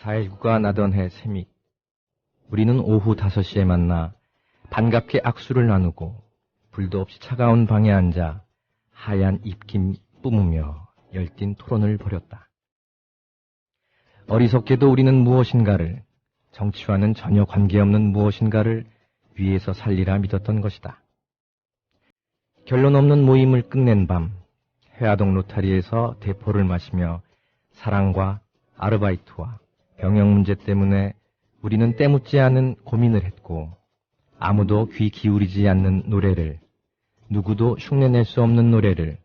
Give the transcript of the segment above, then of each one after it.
4.19가 나던 해 새밑, 우리는 오후 5시에 만나 반갑게 악수를 나누고 불도 없이 차가운 방에 앉아 하얀 입김 뿜으며 열띤 토론을 벌였다. 어리석게도 우리는 무엇인가를, 정치와는 전혀 관계없는 무엇인가를 위에서 살리라 믿었던 것이다. 결론 없는 모임을 끝낸 밤, 회화동 로타리에서 대포를 마시며 사랑과 아르바이트와 병역 문제 때문에 우리는 때묻지 않은 고민을 했고, 아무도 귀 기울이지 않는 노래를, 누구도 흉내낼 수 없는 노래를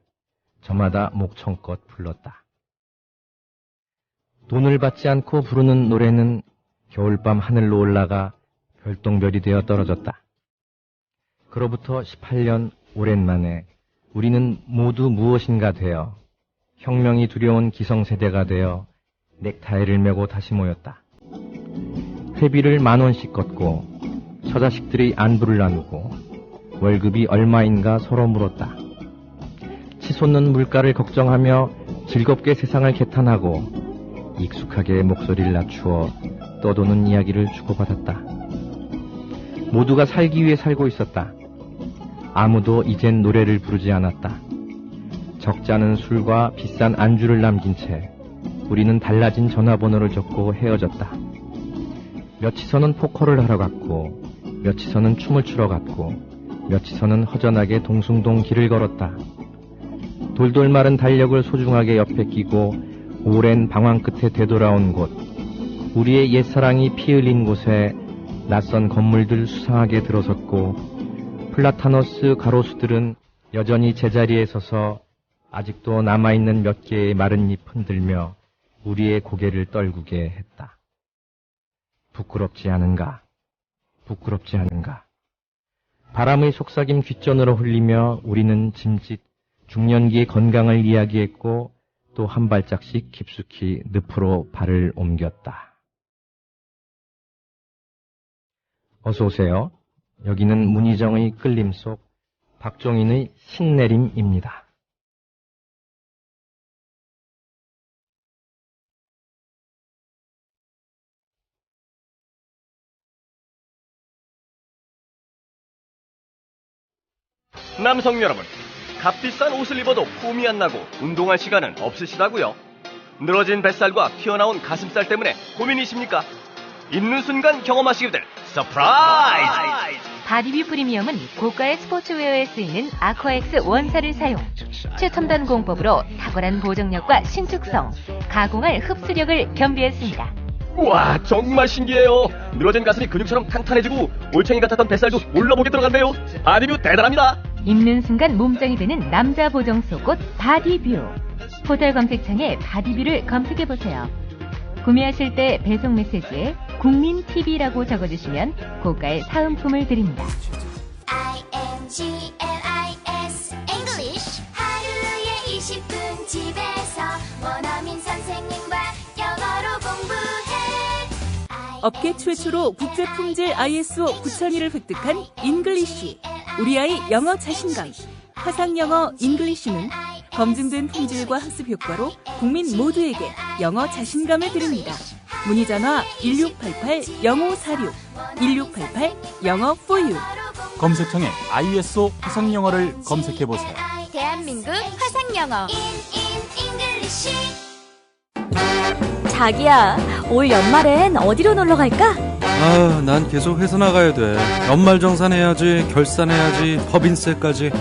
저마다 목청껏 불렀다. 돈을 받지 않고 부르는 노래는 겨울밤 하늘로 올라가 별똥별이 되어 떨어졌다. 그로부터 18년 오랜만에 우리는 모두 무엇인가 되어 혁명이 두려운 기성세대가 되어 넥타이를 메고 다시 모였다. 회비를 10,000원씩 걷고 처자식들이 안부를 나누고 월급이 얼마인가 서로 물었다. 치솟는 물가를 걱정하며 즐겁게 세상을 개탄하고 익숙하게 목소리를 낮추어 떠도는 이야기를 주고받았다. 모두가 살기 위해 살고 있었다. 아무도 이젠 노래를 부르지 않았다. 적지 않은 술과 비싼 안주를 남긴 채 우리는 달라진 전화번호를 적고 헤어졌다. 몇치서는 포커를 하러 갔고, 몇치서는 춤을 추러 갔고, 몇치서는 허전하게 동숭동 길을 걸었다. 돌돌 마른 달력을 소중하게 옆에 끼고 오랜 방황 끝에 되돌아온 곳, 우리의 옛사랑이 피 흘린 곳에 낯선 건물들 수상하게 들어섰고, 플라타너스 가로수들은 여전히 제자리에 서서 아직도 남아있는 몇 개의 마른 잎 흔들며 우리의 고개를 떨구게 했다. 부끄럽지 않은가? 부끄럽지 않은가? 바람의 속삭임 귓전으로 흘리며 우리는 짐짓 중년기의 건강을 이야기했고, 또 한 발짝씩 깊숙이 늪으로 발을 옮겼다. 어서 오세요. 여기는 문희정의 끌림 속 박종인의 신내림입니다. 남성 여러분, 값비싼 옷을 입어도 폼이 안 나고 운동할 시간은 없으시다고요? 늘어진 뱃살과 튀어나온 가슴살 때문에 고민이십니까? 입는 순간 경험하시게 될 서프라이즈! 바디뷰 프리미엄은 고가의 스포츠웨어에 쓰이는 아쿠아엑스 원사를 사용, 최첨단 공법으로 탁월한 보정력과 신축성, 가공할 흡수력을 겸비했습니다. 우와, 정말 신기해요. 늘어진 가슴이 근육처럼 탄탄해지고 올챙이 같았던 뱃살도 올라보게 들어간대요. 바디뷰 대단합니다. 입는 순간 몸짱이 되는 남자 보정 속옷 바디뷰. 포털 검색창에 바디뷰를 검색해보세요. 구매하실 때 배송 메시지에 국민TV라고 적어주시면 고가의 사은품을 드립니다. INGLIS English 하루에 20분 집에서 원어민 선생님과 영어로 공부해. 업계 최초로 국제품질 ISO 9001을 획득한 잉글리쉬. 우리 아이 영어 자신감. 화상영어 잉글리쉬는 검증된 품질과 학습 효과로 국민 모두에게 영어 자신감을 드립니다. 문의전화 1688-0546, 1688-영어4U. 검색창에 ISO 화상영어를 검색해보세요. 대한민국 화상영어. 자기야, 올 연말엔 어디로 놀러 갈까? 난 계속 회사 나가야 돼. 연말정산해야지, 결산해야지, 법인세까지.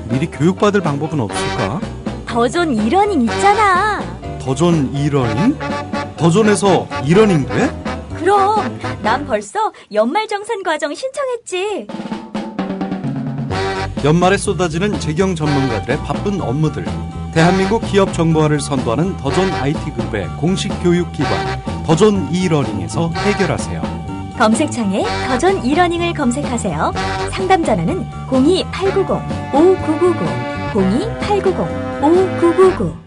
미리 교육받을 방법은 없을까? 더존 이러닝 있잖아. 더존 이러닝? 더존에서 이러닝 돼? 그럼 난 벌써 연말정산 과정 신청했지. 연말에 쏟아지는 재경 전문가들의 바쁜 업무들. 대한민국 기업 정보화를 선도하는 더존 IT그룹의 공식 교육기관 더존 이러닝에서 해결하세요. 검색창에 더존 이러닝을 검색하세요. 상담 전화는 02-890-5999, 02-890-5999.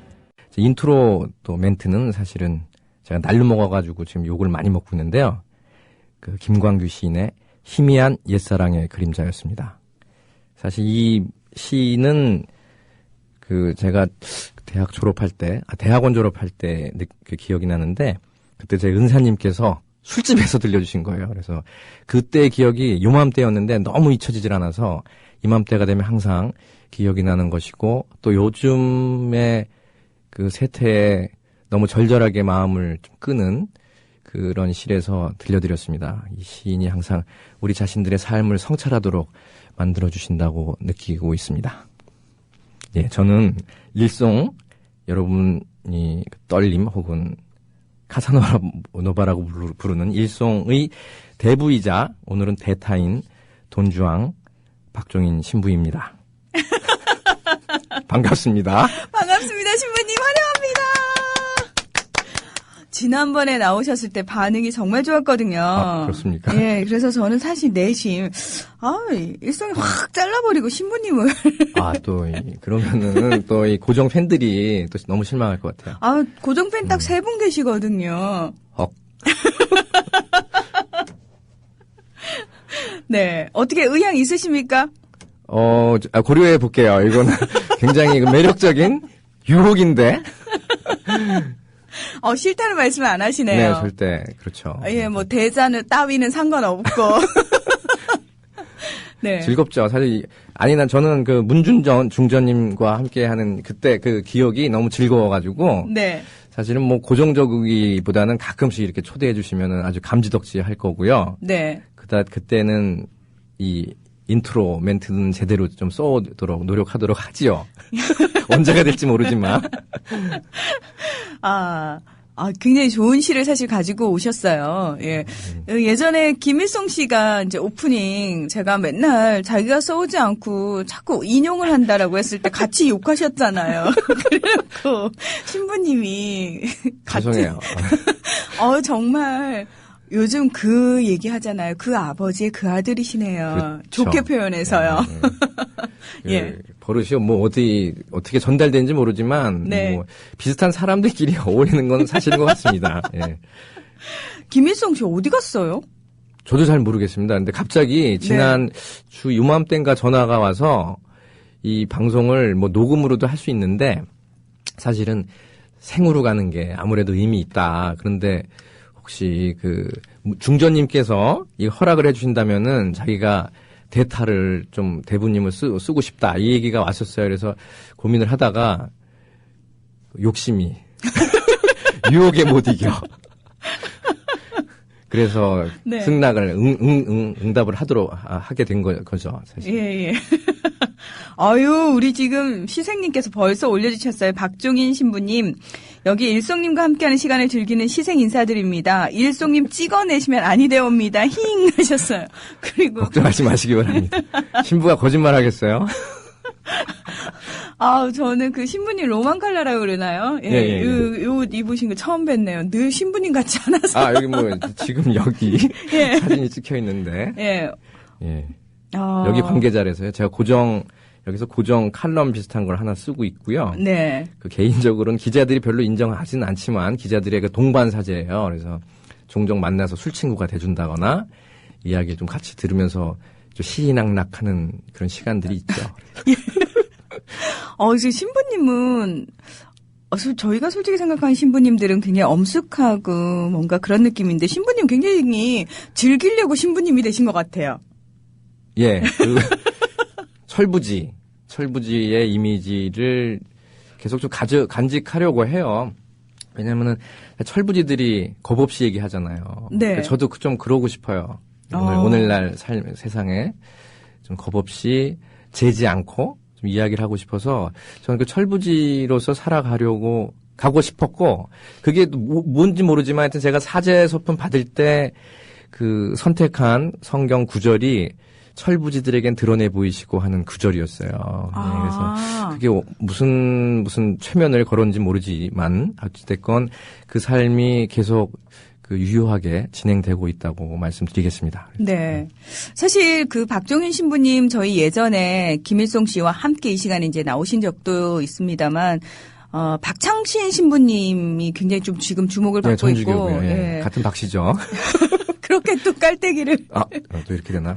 인트로 또 멘트는 사실은 제가 날로 먹어가지고 지금 욕을 많이 먹고 있는데요. 그 김광규 시인의 희미한 옛사랑의 그림자였습니다. 사실 이 시는 제가 대학원 졸업할 때 그 기억이 나는데, 그때 제 은사님께서 술집에서 들려주신 거예요. 그래서 그때의 기억이 요맘때였는데 너무 잊혀지질 않아서 이맘때가 되면 항상 기억이 나는 것이고 또 요즘에 그 세태에 너무 절절하게 마음을 좀 끄는 그런 시에서 들려드렸습니다. 이 시인이 항상 우리 자신들의 삶을 성찰하도록 만들어주신다고 느끼고 있습니다. 예, 저는 일송, 여러분이 떨림 혹은 카사노바라고 부르는 일송의 대부이자 오늘은 대타인 돈주왕 박종인 신부입니다. 반갑습니다. 반갑습니다. 신부님 화려합니다. 지난번에 나오셨을 때 반응이 정말 좋았거든요. 아, 그렇습니까? 예, 그래서 저는 사실 내심, 일성이 확 잘라버리고 신부님을. 그러면은 또 이 고정 팬들이 또 너무 실망할 것 같아요. 고정 팬 딱 3분 계시거든요. 네. 어떻게 의향 있으십니까? 고려해 볼게요. 이거는 굉장히 매력적인 유혹인데. 싫다는 말씀을 안 하시네요. 네, 절대. 그렇죠. 예, 뭐, 대자는 따위는 상관없고. 네. 즐겁죠. 사실, 저는 그 문준전 중전님과 함께 하는 그때 그 기억이 너무 즐거워가지고. 네. 사실은 뭐 고정적이기보다는 가끔씩 이렇게 초대해 주시면은 아주 감지덕지 할 거고요. 네. 그때는 이 인트로 멘트는 제대로 좀 써오도록 노력하도록 하지요. 언제가 될지 모르지만. 굉장히 좋은 시를 사실 가지고 오셨어요. 예. 예전에 김일성 씨가 이제 오프닝 제가 맨날 자기가 써오지 않고 자꾸 인용을 한다라고 했을 때 같이 욕하셨잖아요. 그래놓고 신부님이 죄송해요. 정말 요즘 그 얘기 하잖아요. 그 아버지의 그 아들이시네요. 그렇죠. 좋게 표현해서요. 네. 예. 버릇이 어떻게 전달되는지 모르지만, 네. 비슷한 사람들끼리 어울리는 건 사실인 것 같습니다. 예. 김일성 씨 어디 갔어요? 저도 잘 모르겠습니다. 근데 갑자기 지난 주 요맘때인가 전화가 와서 이 방송을 녹음으로도 할 수 있는데, 사실은 생으로 가는 게 아무래도 의미 있다. 그런데 혹시 중전님께서 이 허락을 해주신다면은 자기가 대타를 좀 대부님을 쓰고 싶다. 이 얘기가 왔었어요. 그래서 고민을 하다가 욕심이 유혹에 못 이겨. 그래서 승낙을 응답을 하게 된 거죠. 사실. 예. 우리 지금 시생님께서 벌써 올려주셨어요. 박종인 신부님. 여기 일송님과 함께하는 시간을 즐기는 시생 인사드립니다. 일송님 찍어내시면 아니 되옵니다. 힝 하셨어요. 그리고 걱정하지 마시기 바랍니다. 신부가 거짓말 하겠어요? 저는 그 신부님 로망칼라라고 그러나요? 예. 옷 입으신 거 처음 뵀네요. 늘 신부님 같지 않아서. 여기 지금 여기 사진이 찍혀 있는데. 예. 여기 관계자라서요. 제가 여기서 고정 칼럼 비슷한 걸 하나 쓰고 있고요. 네. 개인적으로는 기자들이 별로 인정하지는 않지만 기자들의 동반사제예요. 그래서 종종 만나서 술친구가 돼준다거나 이야기 좀 같이 들으면서 좀 시인낙낙하는 그런 시간들이 있죠. 신부님은 저희가 솔직히 생각하는 신부님들은 굉장히 엄숙하고 뭔가 그런 느낌인데 신부님 굉장히 즐기려고 신부님이 되신 것 같아요. 예. 철부지의 이미지를 계속 좀 간직하려고 해요. 왜냐면은 철부지들이 겁 없이 얘기하잖아요. 네. 저도 좀 그러고 싶어요. 오늘날 세상에 좀 겁 없이 재지 않고 좀 이야기를 하고 싶어서 저는 그 철부지로서 가고 싶었고 그게 뭔지 모르지만 하여튼 제가 사제 소품 받을 때 그 선택한 성경 구절이 철부지들에겐 드러내 보이시고 하는 구절이었어요. 그래서 그게 무슨 최면을 걸었는지 모르지만 어찌됐건 그 삶이 계속 유효하게 진행되고 있다고 말씀드리겠습니다. 네. 사실 박종인 신부님 저희 예전에 김일성 씨와 함께 이 시간에 이제 나오신 적도 있습니다만 박창신 신부님이 굉장히 좀 지금 주목을 받고 있고. 예. 같은 박씨죠. 그렇게 또 깔때기를. 또 이렇게 되나?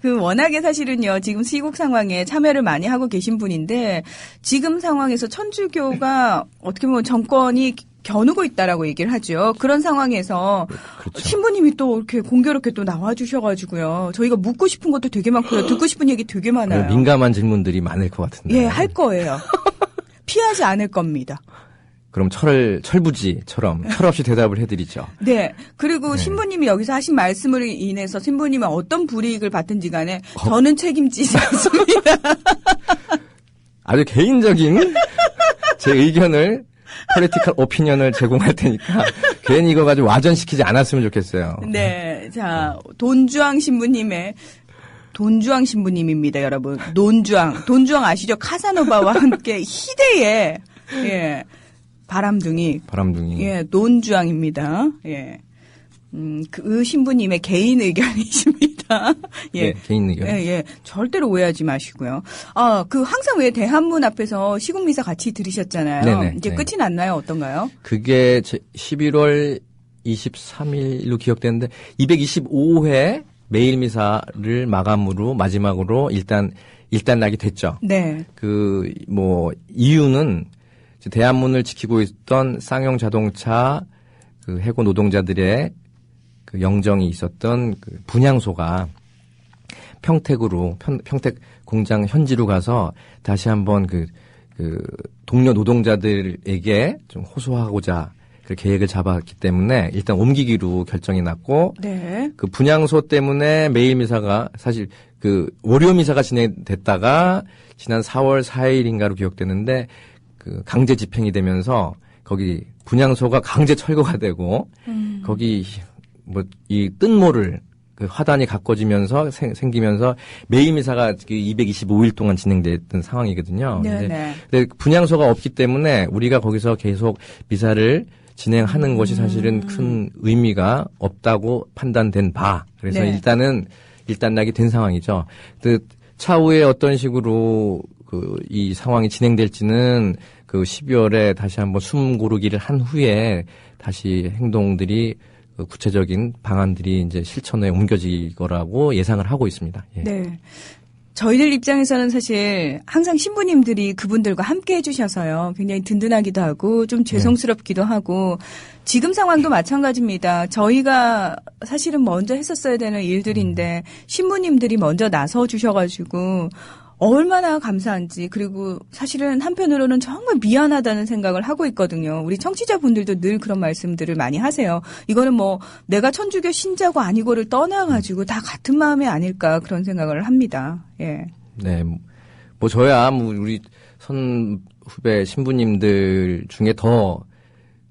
워낙에 사실은요, 지금 시국 상황에 참여를 많이 하고 계신 분인데, 지금 상황에서 천주교가 어떻게 보면 정권이 겨누고 있다라고 얘기를 하죠. 그런 상황에서 그렇죠. 신부님이 또 이렇게 공교롭게 또 나와주셔가지고요. 저희가 묻고 싶은 것도 되게 많고요. 듣고 싶은 얘기 되게 많아요. 민감한 질문들이 많을 것 같은데. 예, 할 거예요. 피하지 않을 겁니다. 그럼 철부지처럼 철없이 대답을 해드리죠. 네. 그리고 신부님이 여기서 하신 말씀으로 인해서 신부님은 어떤 불이익을 받든지 간에 저는 책임지지 않습니다. 아주 개인적인 제 의견을 폴리티컬 오피니언을 제공할 테니까 괜히 이거 가지고 와전시키지 않았으면 좋겠어요. 네. 자, 돈주왕 신부님입니다, 여러분. 돈주왕 아시죠? 카사노바와 함께 희대의 예. 바람둥이. 예, 논주왕입니다. 예. 그 신부님의 개인 의견이십니다. 예. 네, 개인 의견. 예, 예. 절대로 오해하지 마시고요. 항상 왜 대한문 앞에서 시국미사 같이 들으셨잖아요. 네네, 이제 네. 끝이 났나요? 어떤가요? 그게 11월 23일로 기억되는데 225회 매일미사를 마지막으로 일단 나게 됐죠. 네. 이유는 대한문을 지키고 있던 쌍용 자동차 그 해고 노동자들의 그 영정이 있었던 그 분향소가 평택으로 평택 공장 현지로 가서 다시 한번 그 동료 노동자들에게 좀 호소하고자 그 계획을 잡았기 때문에 일단 옮기기로 결정이 났고 네. 그 분향소 때문에 매일 미사가 사실 그 월요 미사가 진행됐다가 지난 4월 4일인가로 기억되는데 그 강제 집행이 되면서 거기 분향소가 강제 철거가 되고 거기 이 뜬모를 그 화단이 가꿔지면서 생기면서 매일 미사가 225일 동안 진행됐던 상황이거든요. 근데 분향소가 없기 때문에 우리가 거기서 계속 미사를 진행하는 것이 사실은 큰 의미가 없다고 판단된 바. 그래서 네. 일단 나게 된 상황이죠. 차후에 어떤 식으로 이 상황이 진행될지는 12월에 다시 한번 숨 고르기를 한 후에 다시 행동들이 구체적인 방안들이 이제 실천에 옮겨질 거라고 예상을 하고 있습니다. 예. 네. 저희들 입장에서는 사실 항상 신부님들이 그분들과 함께 해주셔서요. 굉장히 든든하기도 하고 좀 죄송스럽기도 하고 지금 상황도 마찬가지입니다. 저희가 사실은 먼저 했었어야 되는 일들인데 신부님들이 먼저 나서 주셔가지고 얼마나 감사한지 그리고 사실은 한편으로는 정말 미안하다는 생각을 하고 있거든요. 우리 청취자분들도 늘 그런 말씀들을 많이 하세요. 이거는 내가 천주교 신자고 아니고를 떠나가지고 다 같은 마음이 아닐까 그런 생각을 합니다. 예. 네. 저야 우리 선후배 신부님들 중에 더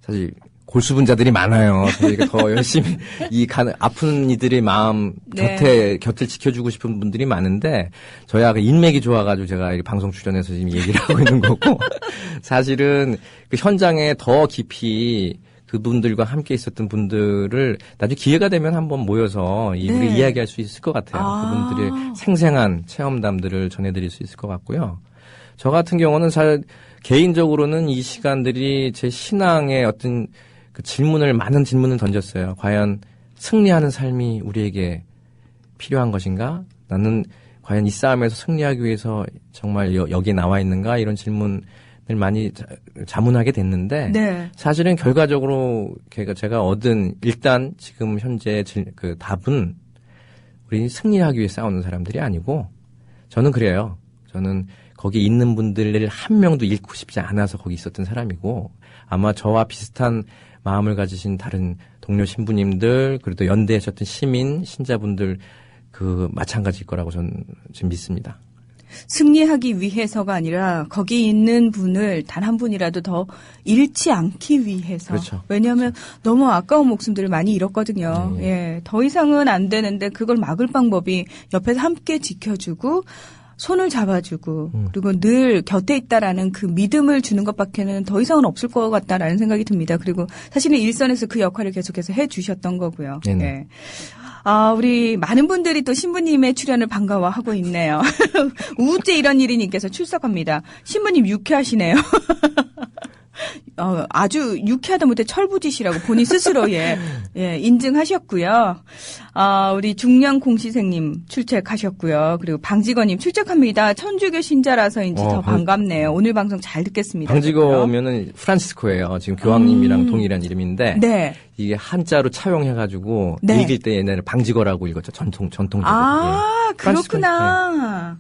사실 골수분자들이 많아요. 저희가 더 열심히 아픈 이들의 마음 곁을 지켜주고 싶은 분들이 많은데 저야 인맥이 좋아가지고 제가 방송 출연해서 지금 얘기를 하고 있는 거고 사실은 그 현장에 더 깊이 그분들과 함께 있었던 분들을 나중에 기회가 되면 한번 모여서 우리 이야기할 수 있을 것 같아요. 그분들의 생생한 체험담들을 전해드릴 수 있을 것 같고요. 저 같은 경우는 개인적으로는 이 시간들이 제 신앙의 어떤 많은 질문을 던졌어요. 과연 승리하는 삶이 우리에게 필요한 것인가? 나는 과연 이 싸움에서 승리하기 위해서 정말 여기에 나와 있는가? 이런 질문을 많이 자문하게 됐는데 사실은 결과적으로 제가 얻은 일단 지금 현재 그 답은 우리 승리하기 위해 싸우는 사람들이 아니고 저는 그래요. 저는 거기 있는 분들 한 명도 잃고 싶지 않아서 거기 있었던 사람이고 아마 저와 비슷한 마음을 가지신 다른 동료 신부님들 그리고 연대에 있었던 신자분들 마찬가지일 거라고 저는 지금 믿습니다. 승리하기 위해서가 아니라 거기 있는 분을 단 한 분이라도 더 잃지 않기 위해서. 그렇죠. 왜냐하면 너무 아까운 목숨들을 많이 잃었거든요. 예, 더 이상은 안 되는데 그걸 막을 방법이 옆에서 함께 지켜주고 손을 잡아주고 그리고 늘 곁에 있다라는 그 믿음을 주는 것밖에는 더 이상은 없을 것 같다라는 생각이 듭니다. 그리고 사실은 일선에서 그 역할을 계속해서 해주셨던 거고요. 네. 우리 많은 분들이 또 신부님의 출연을 반가워하고 있네요. 우째 이런 일이님께서 출석합니다. 신부님 유쾌하시네요. 아주 유쾌하다 못해 철부지시라고 본인 스스로 인증하셨고요. 우리 중량 공시생님 출첵하셨고요. 그리고 방직원님 출첵합니다. 천주교 신자라서인지 더 반갑네요. 오늘 방송 잘 듣겠습니다. 방직어면은 프란시스코예요. 지금 교황님이랑 동일한 이름인데 네. 이게 한자로 차용해가지고 네. 읽을 때 옛날에 방직어라고 읽었죠. 전통적으로. 그렇구나.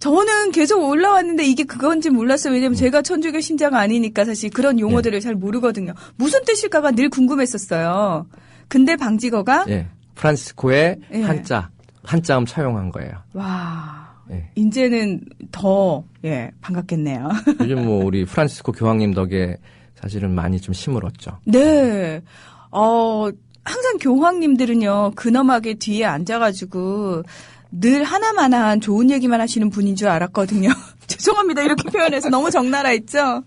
저는 계속 올라왔는데 이게 그건지 몰랐어요. 왜냐면 제가 천주교 신자가 아니니까 사실 그런 용어들을 잘 모르거든요. 무슨 뜻일까가 늘 궁금했었어요. 근데 방직어가 프란시스코의 한자음 차용한 거예요. 와, 이제는 더 반갑겠네요. 요즘 뭐 우리 프란시스코 교황님 덕에 사실은 많이 좀 힘을 얻죠. 네. 항상 교황님들은요, 근엄하게 뒤에 앉아가지고 늘 하나만한 좋은 얘기만 하시는 분인 줄 알았거든요. 죄송합니다. 이렇게 표현해서 너무 적나라했죠?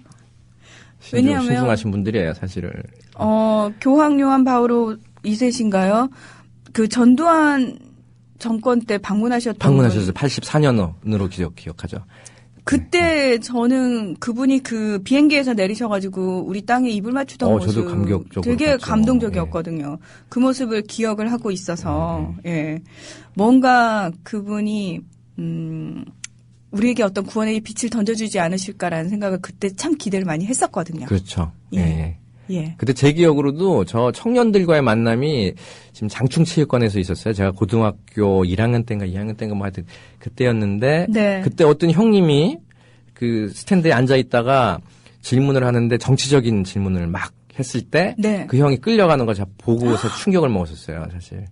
왜냐하면 신중하신 분들이에요, 사실은. 교황 요한 바오로 2세신가요? 그 전두환 정권 때 방문하셨어요. 84년으로 기억하죠. 그때 저는 그분이 그 비행기에서 내리셔가지고 우리 땅에 이불 맞추던 모습 저도 감격적으로 되게 봤죠. 감동적이었거든요. 그 모습을 기억을 하고 있어서 뭔가 그분이 우리에게 어떤 구원의 빛을 던져주지 않으실까라는 생각을 그때 참 기대를 많이 했었거든요. 그렇죠. 그때 제 기억으로도 저 청년들과의 만남이 지금 장충체육관에서 있었어요. 제가 고등학교 1학년 때인가 2학년 때인가 뭐 하여튼 그때였는데 그때 어떤 형님이 그 스탠드에 앉아 있다가 질문을 하는데 정치적인 질문을 막 했을 때 그 형이 끌려가는 걸 제가 보고서 충격을 먹었었어요. 사실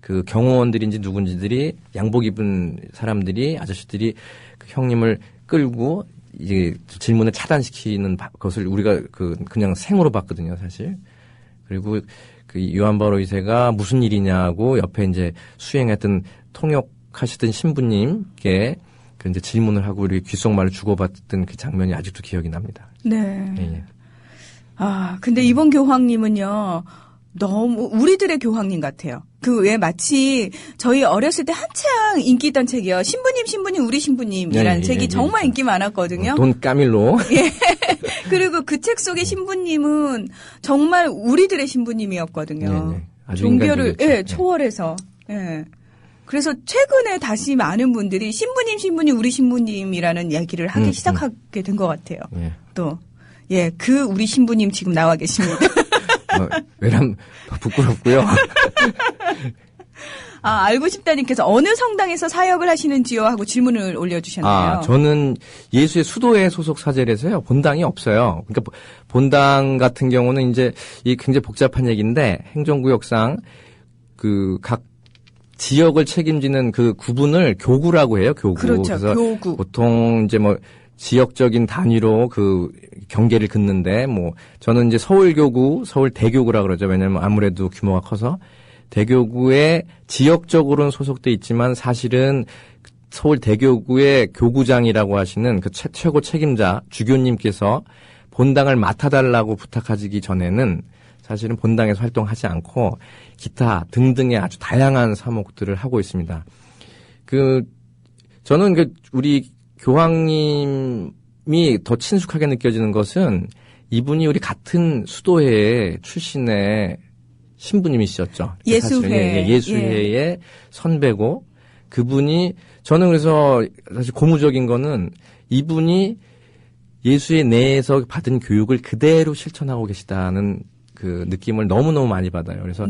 그 경호원들인지 누군지들이 양복 입은 사람들이 아저씨들이 그 형님을 끌고 이제 질문을 차단시키는 것을 우리가 그냥 생으로 봤거든요, 사실. 그리고 그 요한 바오로 2세가 무슨 일이냐고 옆에 이제 수행했던 통역하시던 신부님께 그 이제 질문을 하고 우리 귓속말을 주고받던 그 장면이 아직도 기억이 납니다. 네. 근데 이번 교황님은요, 너무 우리들의 교황님 같아요. 그 왜 마치 저희 어렸을 때 한창 인기 있던 책이요. 신부님 우리 신부님이라는 책이 정말 인기 많았거든요. 돈 까밀로. 그리고 그 책 속의 신부님은 정말 우리들의 신부님이었거든요. 아주 종교를 초월해서. 그래서 최근에 다시 많은 분들이 신부님 우리 신부님이라는 얘기를 하기 시작하게 된 것 같아요. 또 그 우리 신부님 지금 나와 계십니다. 왜냐면 부끄럽고요. 알고 싶다님께서 어느 성당에서 사역을 하시는지요? 하고 질문을 올려주셨네요. 저는 예수의 수도회 소속 사제라서요. 본당이 없어요. 그러니까 본당 같은 경우는 이제 이 굉장히 복잡한 얘기인데 행정구역상 그 각 지역을 책임지는 그 구분을 교구라고 해요. 교구. 그렇죠. 그래서 교구. 보통 이제 뭐 지역적인 단위로 그 경계를 긋는데 뭐 저는 이제 서울교구, 서울대교구라 그러죠. 왜냐하면 아무래도 규모가 커서 대교구에 지역적으로는 소속돼 있지만 사실은 서울대교구의 교구장이라고 하시는 그 최고 책임자 주교님께서 본당을 맡아달라고 부탁하기 전에는 사실은 본당에서 활동하지 않고 기타 등등의 아주 다양한 사목들을 하고 있습니다. 저는 우리 교황님이 더 친숙하게 느껴지는 것은 이분이 우리 같은 수도회 출신의 신부님이셨죠. 예수회의 선배고 그분이 저는 그래서 사실 고무적인 거는 이분이 예수의 내에서 받은 교육을 그대로 실천하고 계시다는 그 느낌을 너무너무 많이 받아요. 그래서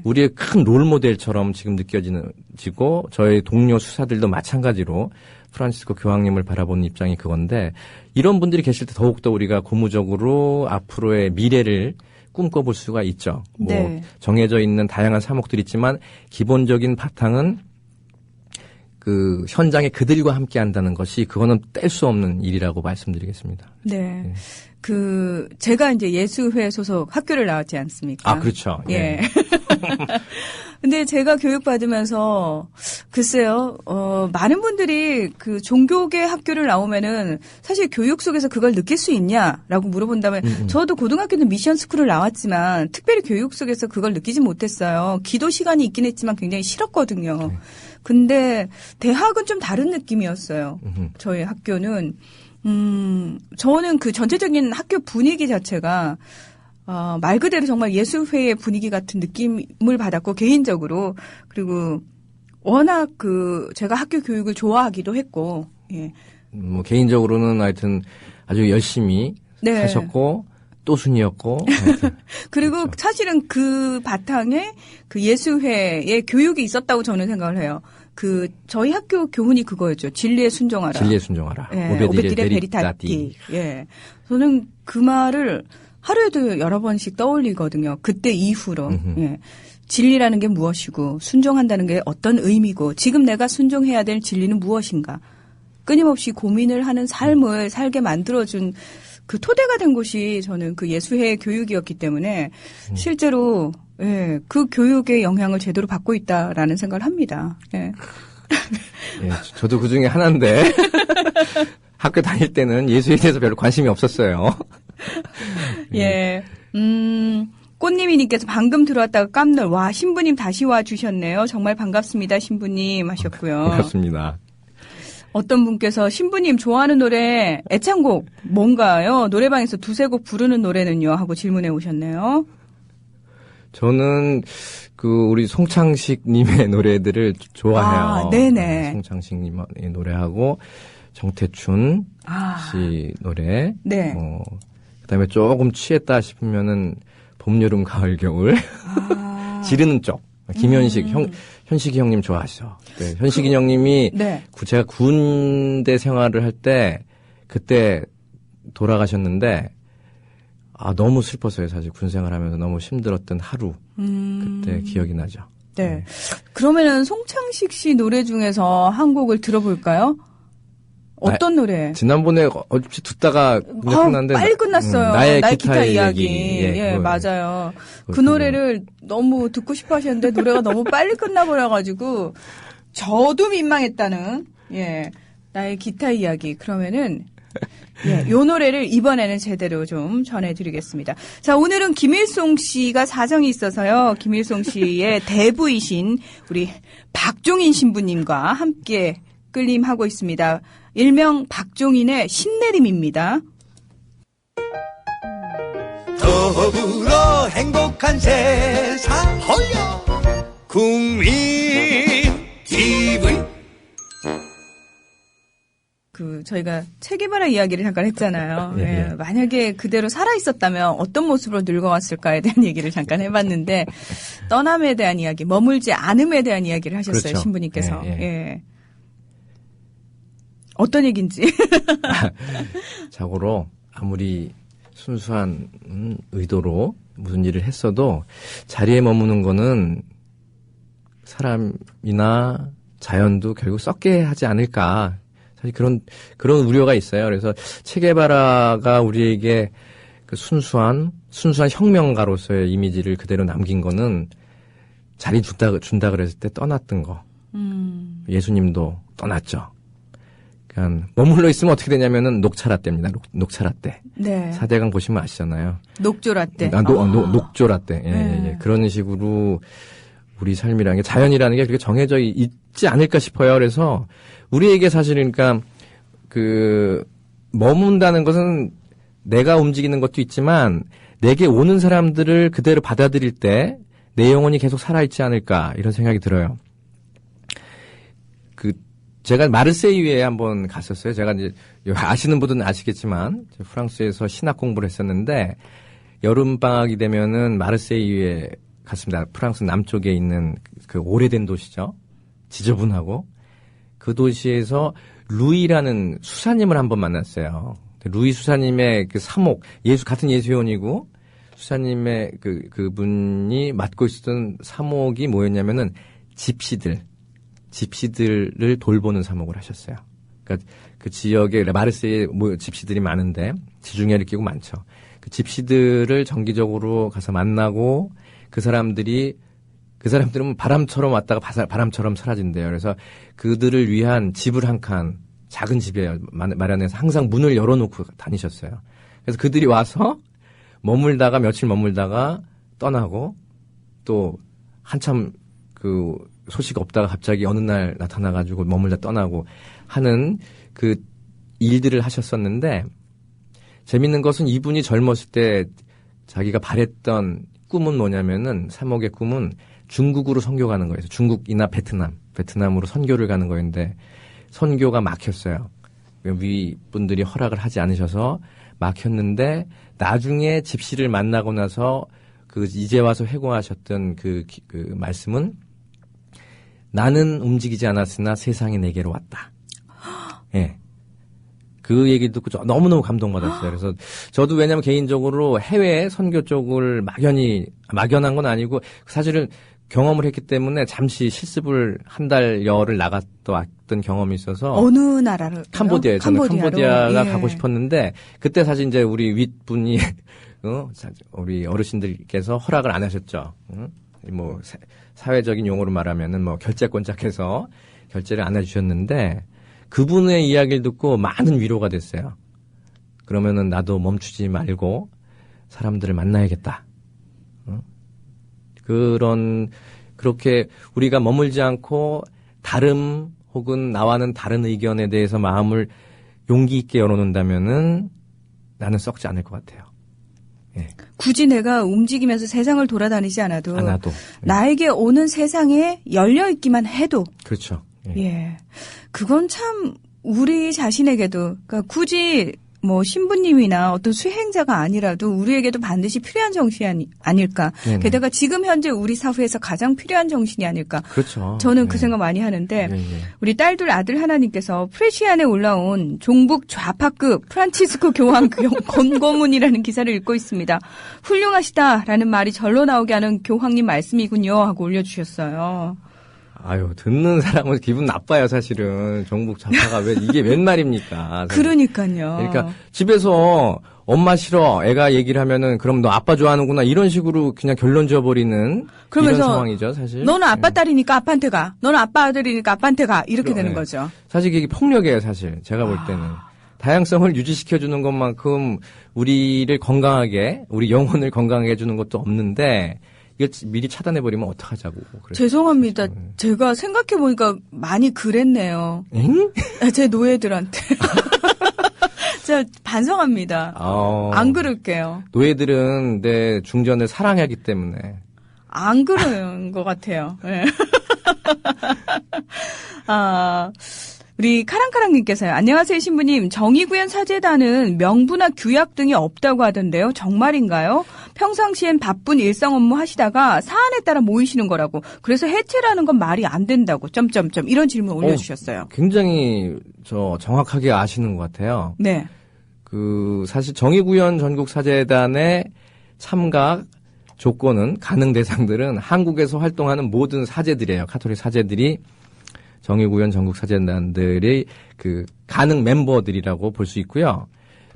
우리의 큰 롤모델처럼 지금 느껴지고 저희 동료 수사들도 마찬가지로 프란시스코 교황님을 바라보는 입장이 그건데 이런 분들이 계실 때 더욱더 우리가 고무적으로 앞으로의 미래를 꿈꿔볼 수가 있죠. 뭐 정해져 있는 다양한 사목들이 있지만 기본적인 바탕은 그 현장에 그들과 함께 한다는 것이 그거는 뗄 수 없는 일이라고 말씀드리겠습니다. 제가 이제 예수회 소속 학교를 나왔지 않습니까? 그렇죠. 근데 제가 교육받으면서 글쎄요, 많은 분들이 그 종교계 학교를 나오면은 사실 교육 속에서 그걸 느낄 수 있냐라고 물어본다면 저도 고등학교는 미션 스쿨을 나왔지만 특별히 교육 속에서 그걸 느끼지 못했어요. 기도 시간이 있긴 했지만 굉장히 싫었거든요. 근데 대학은 좀 다른 느낌이었어요. 저희 학교는 저는 그 전체적인 학교 분위기 자체가 말 그대로 정말 예술회의 분위기 같은 느낌을 받았고 개인적으로 그리고 워낙 제가 학교 교육을 좋아하기도 했고 예. 뭐 개인적으로는 하여튼 아주 열심히 네. 하셨고 또순이었고 그리고 그렇죠. 사실은 그 바탕에 그 예술회의 교육이 있었다고 저는 생각을 해요. 저희 학교 교훈이 그거였죠. 진리에 순종하라. 진리에 순종하라. 예, 오베디레 베리타티. 예. 저는 그 말을 하루에도 여러 번씩 떠올리거든요. 그때 이후로. 예. 진리라는 게 무엇이고 순종한다는 게 어떤 의미고 지금 내가 순종해야 될 진리는 무엇인가. 끊임없이 고민을 하는 삶을 살게 만들어준 그 토대가 된 곳이 저는 그 예수회 교육이었기 때문에 실제로 예, 그 교육의 영향을 제대로 받고 있다라는 생각을 합니다. 예. 예, 저도 그 중에 하나인데 학교 다닐 때는 예수에 대해서 별로 관심이 없었어요. 예. 꽃님이님께서 방금 들어왔다가 깜놀. 와, 신부님 다시 와주셨네요. 정말 반갑습니다, 신부님 하셨고요. 반갑습니다. 어떤 분께서 신부님 좋아하는 노래 애창곡 뭔가요? 노래방에서 두세 곡 부르는 노래는요? 하고 질문해 오셨네요. 저는 우리 송창식님의 노래들을 좋아해요. 네네. 송창식님의 노래하고 정태춘 씨 노래. 네. 그다음에 조금 취했다 싶으면은 봄, 여름, 가을, 겨울. 지르는 쪽. 김현식 현식이 형님 좋아하시죠? 네, 현식이 형님이 네. 제가 군대 생활을 할 때 그때 돌아가셨는데 너무 슬펐어요. 사실 군 생활하면서 너무 힘들었던 하루 그때 기억이 나죠. 네. 그러면은 송창식 씨 노래 중에서 한 곡을 들어볼까요? 어떤 노래? 지난번에 어차피 듣다가 끝났는데 빨리 끝났어요. 나의 기타 이야기. 예, 맞아요. 그 노래를 너무 듣고 싶어 하셨는데 노래가 너무 빨리 끝나버려가지고 저도 민망했다는 나의 기타 이야기. 그러면은 요 노래를 이번에는 제대로 좀 전해드리겠습니다. 자, 오늘은 김일송 씨가 사정이 있어서요. 김일송 씨의 대부이신 우리 박종인 신부님과 함께 끌림하고 있습니다. 일명 박종인의 신내림입니다. 더불어 행복한 세상 국민 TV 저희가 체게바라 이야기를 잠깐 했잖아요. 예. 만약에 그대로 살아있었다면 어떤 모습으로 늙어왔을까에 대한 얘기를 잠깐 해봤는데 떠남에 대한 이야기, 머물지 않음에 대한 이야기를 하셨어요. 그렇죠. 신부님께서. 예. 어떤 얘기인지. 자고로 아무리 순수한 의도로 무슨 일을 했어도 자리에 머무는 거는 사람이나 자연도 결국 썩게 하지 않을까. 사실 그런 우려가 있어요. 그래서 체게바라가 우리에게 그 순수한 혁명가로서의 이미지를 그대로 남긴 거는 자리 준다 그랬을 때 떠났던 거. 예수님도 떠났죠. 그러니까 머물러 있으면 어떻게 되냐면은 녹차라떼입니다. 녹차라떼. 네. 4대강 보시면 아시잖아요. 녹조라떼. 녹조라떼. 예. 그런 식으로 우리 삶이라는 게 자연이라는 게 그렇게 정해져 있지 않을까 싶어요. 그래서 우리에게 사실은 그러니까 머문다는 것은 내가 움직이는 것도 있지만 내게 오는 사람들을 그대로 받아들일 때 내 영혼이 계속 살아있지 않을까 이런 생각이 들어요. 제가 마르세유에 한번 갔었어요. 제가 이제 아시는 분들은 아시겠지만 프랑스에서 신학 공부를 했었는데 여름 방학이 되면은 마르세유에 갔습니다. 프랑스 남쪽에 있는 그 오래된 도시죠. 지저분하고 그 도시에서 루이라는 수사님을 한번 만났어요. 루이 수사님의 그 사목 같은 예수회원이고 수사님의 그분이 맡고 있었던 사목이 뭐였냐면은 집시들을 돌보는 사목을 하셨어요. 그러니까 그 지역에 마르세유에 집시들이 많은데 지중해를 끼고 많죠. 그 집시들을 정기적으로 가서 만나고 그 사람들은 바람처럼 왔다가 바람처럼 사라진대요. 그래서 그들을 위한 집을 한 칸, 작은 집이에요. 마련해서 항상 문을 열어놓고 다니셨어요. 그래서 그들이 와서 며칠 머물다가 떠나고 또 한참 소식 없다가 갑자기 어느 날 나타나가지고 머물다 떠나고 하는 일들을 하셨었는데 재밌는 것은 이분이 젊었을 때 자기가 바랬던 꿈은 뭐냐면은 사목의 꿈은 중국으로 선교 가는 거예요. 중국이나 베트남으로 선교를 가는 거였는데 선교가 막혔어요. 위 분들이 허락을 하지 않으셔서 막혔는데 나중에 집시를 만나고 나서 그 이제 와서 회고하셨던 그 말씀은 나는 움직이지 않았으나 세상이 내게로 왔다. 예. 그 얘기 듣고 너무너무 감동받았어요. 그래서 저도 왜냐면 개인적으로 해외 선교 쪽을 막연한 건 아니고 사실은 경험을 했기 때문에 잠시 실습을 한 달여를 나갔다 왔던 경험이 있어서. 어느 나라를? 캄보디아에. 저는 캄보디아가 가고 싶었는데 그때 사실 이제 우리 윗분이 우리 어르신들께서 허락을 안 하셨죠. 뭐 사회적인 용어로 말하면은 뭐 결제권자께서 결제를 안 해주셨는데 그분의 이야기를 듣고 많은 위로가 됐어요. 그러면은 나도 멈추지 말고 사람들을 만나야겠다. 그렇게 우리가 머물지 않고 다름 혹은 나와는 다른 의견에 대해서 마음을 용기 있게 열어놓는다면은 나는 썩지 않을 것 같아요. 예. 굳이 내가 움직이면서 세상을 돌아다니지 않아도 나에게 오는 세상에 열려있기만 해도. 그렇죠. 예. 예. 그건 참 우리 자신에게도, 그러니까 굳이 뭐 신부님이나 어떤 수행자가 아니라도 우리에게도 반드시 필요한 정신이 아닐까. 네네. 게다가 지금 현재 우리 사회에서 가장 필요한 정신이 아닐까. 그렇죠. 저는 그 생각 많이 하는데 우리 딸둘 아들 하나님께서 프레시안에 올라온 종북 좌파급 프란치스코 교황 권고문이라는 기사를 읽고 있습니다. 훌륭하시다라는 말이 절로 나오게 하는 교황님 말씀이군요 하고 올려주셨어요. 아유, 듣는 사람은 기분 나빠요, 사실은. 종북 좌파가 이게 웬 말입니까? 그러니까요. 그러니까 집에서 엄마 싫어, 애가 얘기를 하면은 그럼 너 아빠 좋아하는구나 이런 식으로 그냥 결론 지어버리는 이런 상황이죠, 사실. 너는 아빠 딸이니까 아빠한테 가. 너는 아빠 아들이니까 아빠한테 가. 이렇게 되는 거죠. 사실 이게 폭력이에요, 사실. 제가 볼 때는. 다양성을 유지시켜주는 것만큼 우리를 건강하게, 우리 영혼을 건강하게 해주는 것도 없는데 이거 미리 차단해버리면 어떡하자고. 죄송합니다. 제가 생각해보니까 많이 그랬네요. 응? 제 노예들한테. 제가 반성합니다. 안 그럴게요. 노예들은 내 중전을 사랑하기 때문에. 안 그런 것 같아요. 네. 우리 카랑카랑님께서요. 안녕하세요, 신부님. 정의구현 사제단은 명부나 규약 등이 없다고 하던데요. 정말인가요? 평상시엔 바쁜 일상 업무 하시다가 사안에 따라 모이시는 거라고. 그래서 해체라는 건 말이 안 된다고. 이런 질문 올려주셨어요. 굉장히 정확하게 아시는 것 같아요. 네. 사실 정의구현 전국사제단의 참가 조건은 가능 대상들은 한국에서 활동하는 모든 사제들이에요. 카톨릭 사제들이 정의구현 전국사제단들의 가능 멤버들이라고 볼 수 있고요.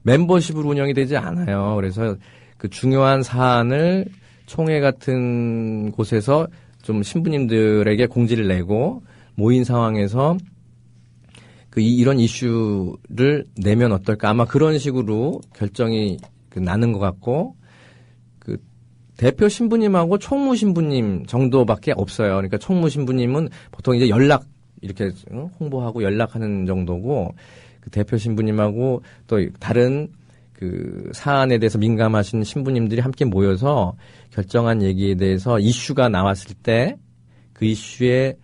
멤버십으로 운영이 되지 않아요. 그래서 중요한 사안을 총회 같은 곳에서 좀 신부님들에게 공지를 내고 모인 상황에서 이런 이슈를 내면 어떨까. 아마 그런 식으로 결정이 나는 것 같고, 대표 신부님하고 총무 신부님 정도밖에 없어요. 그러니까 총무 신부님은 보통 이제 이렇게 홍보하고 연락하는 정도고, 대표 신부님하고 또 다른 사안에 대해서 민감하신 신부님들이 함께 모여서 결정한 얘기에 대해서 이슈가 나왔을 때 그 이슈에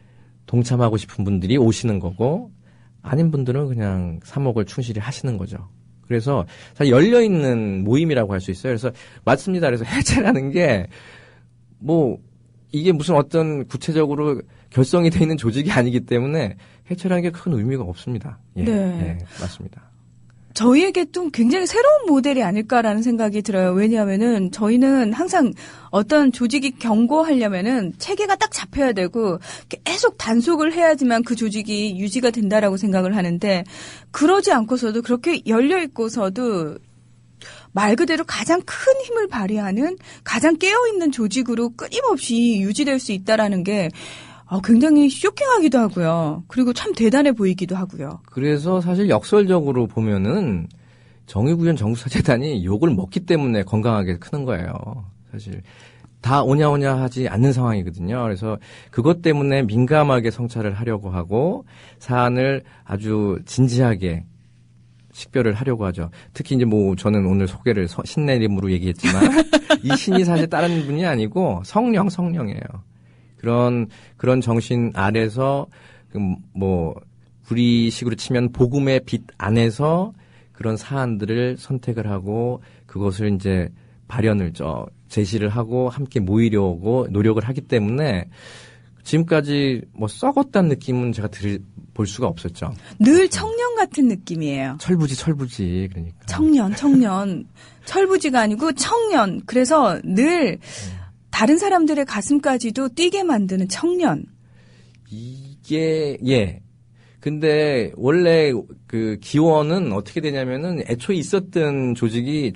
동참하고 싶은 분들이 오시는 거고, 아닌 분들은 그냥 사목을 충실히 하시는 거죠. 그래서 사실 열려있는 모임이라고 할 수 있어요. 그래서 맞습니다. 그래서 해체라는 게 이게 무슨 어떤 구체적으로 결성이 되어 있는 조직이 아니기 때문에 해체라는 게 큰 의미가 없습니다. 예, 네. 예, 맞습니다. 저희에게 좀 굉장히 새로운 모델이 아닐까라는 생각이 들어요. 왜냐하면은 저희는 항상 어떤 조직이 경고하려면은 체계가 딱 잡혀야 되고 계속 단속을 해야지만 그 조직이 유지가 된다라고 생각을 하는데, 그러지 않고서도 그렇게 열려 있고서도 말 그대로 가장 큰 힘을 발휘하는 가장 깨어있는 조직으로 끊임없이 유지될 수 있다라는 게 굉장히 쇼킹하기도 하고요. 그리고 참 대단해 보이기도 하고요. 그래서 사실 역설적으로 보면은 정의구현 전국사제단이 욕을 먹기 때문에 건강하게 크는 거예요. 사실 다 오냐오냐 하지 않는 상황이거든요. 그래서 그것 때문에 민감하게 성찰을 하려고 하고 사안을 아주 진지하게 식별을 하려고 하죠. 특히 이제 뭐 저는 오늘 소개를 신내림으로 얘기했지만 이 신이 사실 다른 분이 아니고 성령이에요. 그런 정신 아래서 뭐 우리식으로 치면 복음의 빛 안에서 그런 사안들을 선택을 하고 그것을 이제 제시를 하고 함께 모이려고 노력을 하기 때문에 지금까지 뭐 썩었다는 느낌은 제가 볼 수가 없었죠. 늘 청년 같은 느낌이에요. 철부지 그러니까. 청년. 철부지가 아니고 청년. 그래서 늘 다른 사람들의 가슴까지도 뛰게 만드는 청년. 이게 근데 원래 그 기원은 어떻게 되냐면은 애초에 있었던 조직이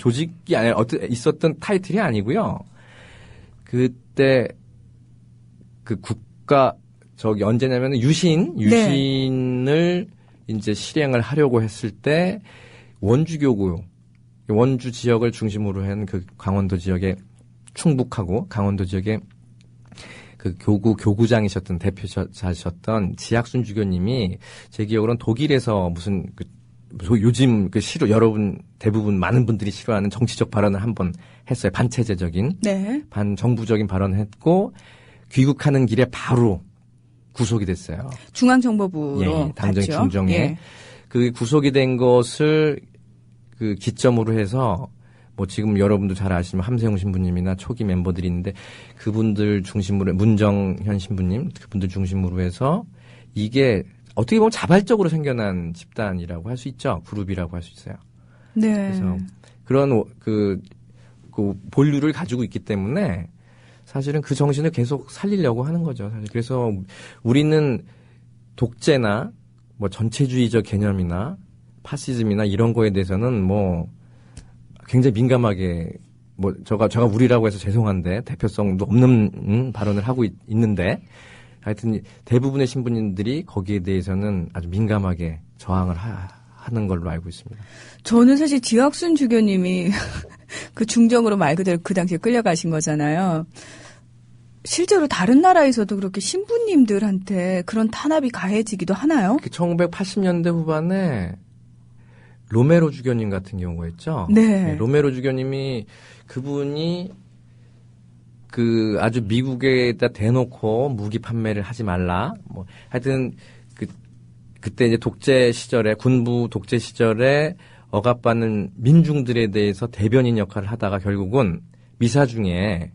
아니라 있었던 타이틀이 아니고요. 그때 그 국가 언제냐면은 유신을 이제 실행을 하려고 했을 때 원주 지역을 중심으로 한 그 강원도 지역에 충북하고 강원도 지역에 그 교구장이셨던 대표자셨던 지학순 주교님이 제 기억으로는 독일에서 무슨 요즘 여러분 대부분 많은 분들이 싫어하는 정치적 발언을 한번 했어요. 반체제적인, 반정부적인 발언을 했고 귀국하는 길에 바로 구속이 됐어요. 중앙정보부로 당정 갔죠. 중정에 그 구속이 된 것을 그 기점으로 해서. 뭐 지금 여러분도 잘 아시는 함세웅 신부님이나 초기 멤버들이 있는데 그분들 중심으로 문정현 신부님 그분들 중심으로 해서 이게 어떻게 보면 자발적으로 생겨난 집단이라고 할 수 있죠. 그룹이라고 할 수 있어요. 네. 그래서 그런 그 본류를 가지고 있기 때문에 사실은 그 정신을 계속 살리려고 하는 거죠. 사실 그래서 우리는 독재나 뭐 전체주의적 개념이나 파시즘이나 이런 거에 대해서는 뭐 굉장히 민감하게 제가 우리라고 해서 죄송한데 대표성도 없는 발언을 하고 있는데 하여튼 대부분의 신부님들이 거기에 대해서는 아주 민감하게 저항을 하는 걸로 알고 있습니다. 저는 사실 지학순 주교님이 그 중정으로 말 그대로 그 당시에 끌려가신 거잖아요. 실제로 다른 나라에서도 그렇게 신부님들한테 그런 탄압이 가해지기도 하나요? 1980년대 후반에 로메로 주교님 같은 경우가 있죠. 네. 로메로 주교님이 그분이 아주 미국에다 대놓고 무기 판매를 하지 말라. 뭐 하여튼 그때 이제 독재 시절에 군부 독재 시절에 억압받는 민중들에 대해서 대변인 역할을 하다가 결국은 미사 중에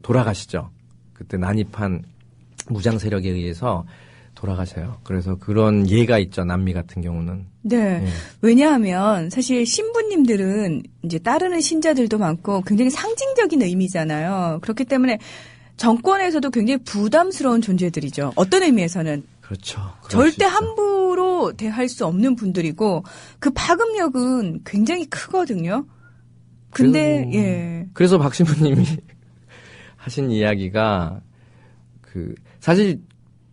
돌아가시죠. 그때 난입한 무장 세력에 의해서 돌아가셔요. 그래서 그런 예가 있죠. 남미 같은 경우는. 네. 왜냐하면 사실 신부님들은 이제 따르는 신자들도 많고 굉장히 상징적인 의미잖아요. 그렇기 때문에 정권에서도 굉장히 부담스러운 존재들이죠. 어떤 의미에서는. 그렇죠. 절대 함부로 대할 수 없는 분들이고 그 파급력은 굉장히 크거든요. 근데 그래서 박 신부님이 하신 이야기가 사실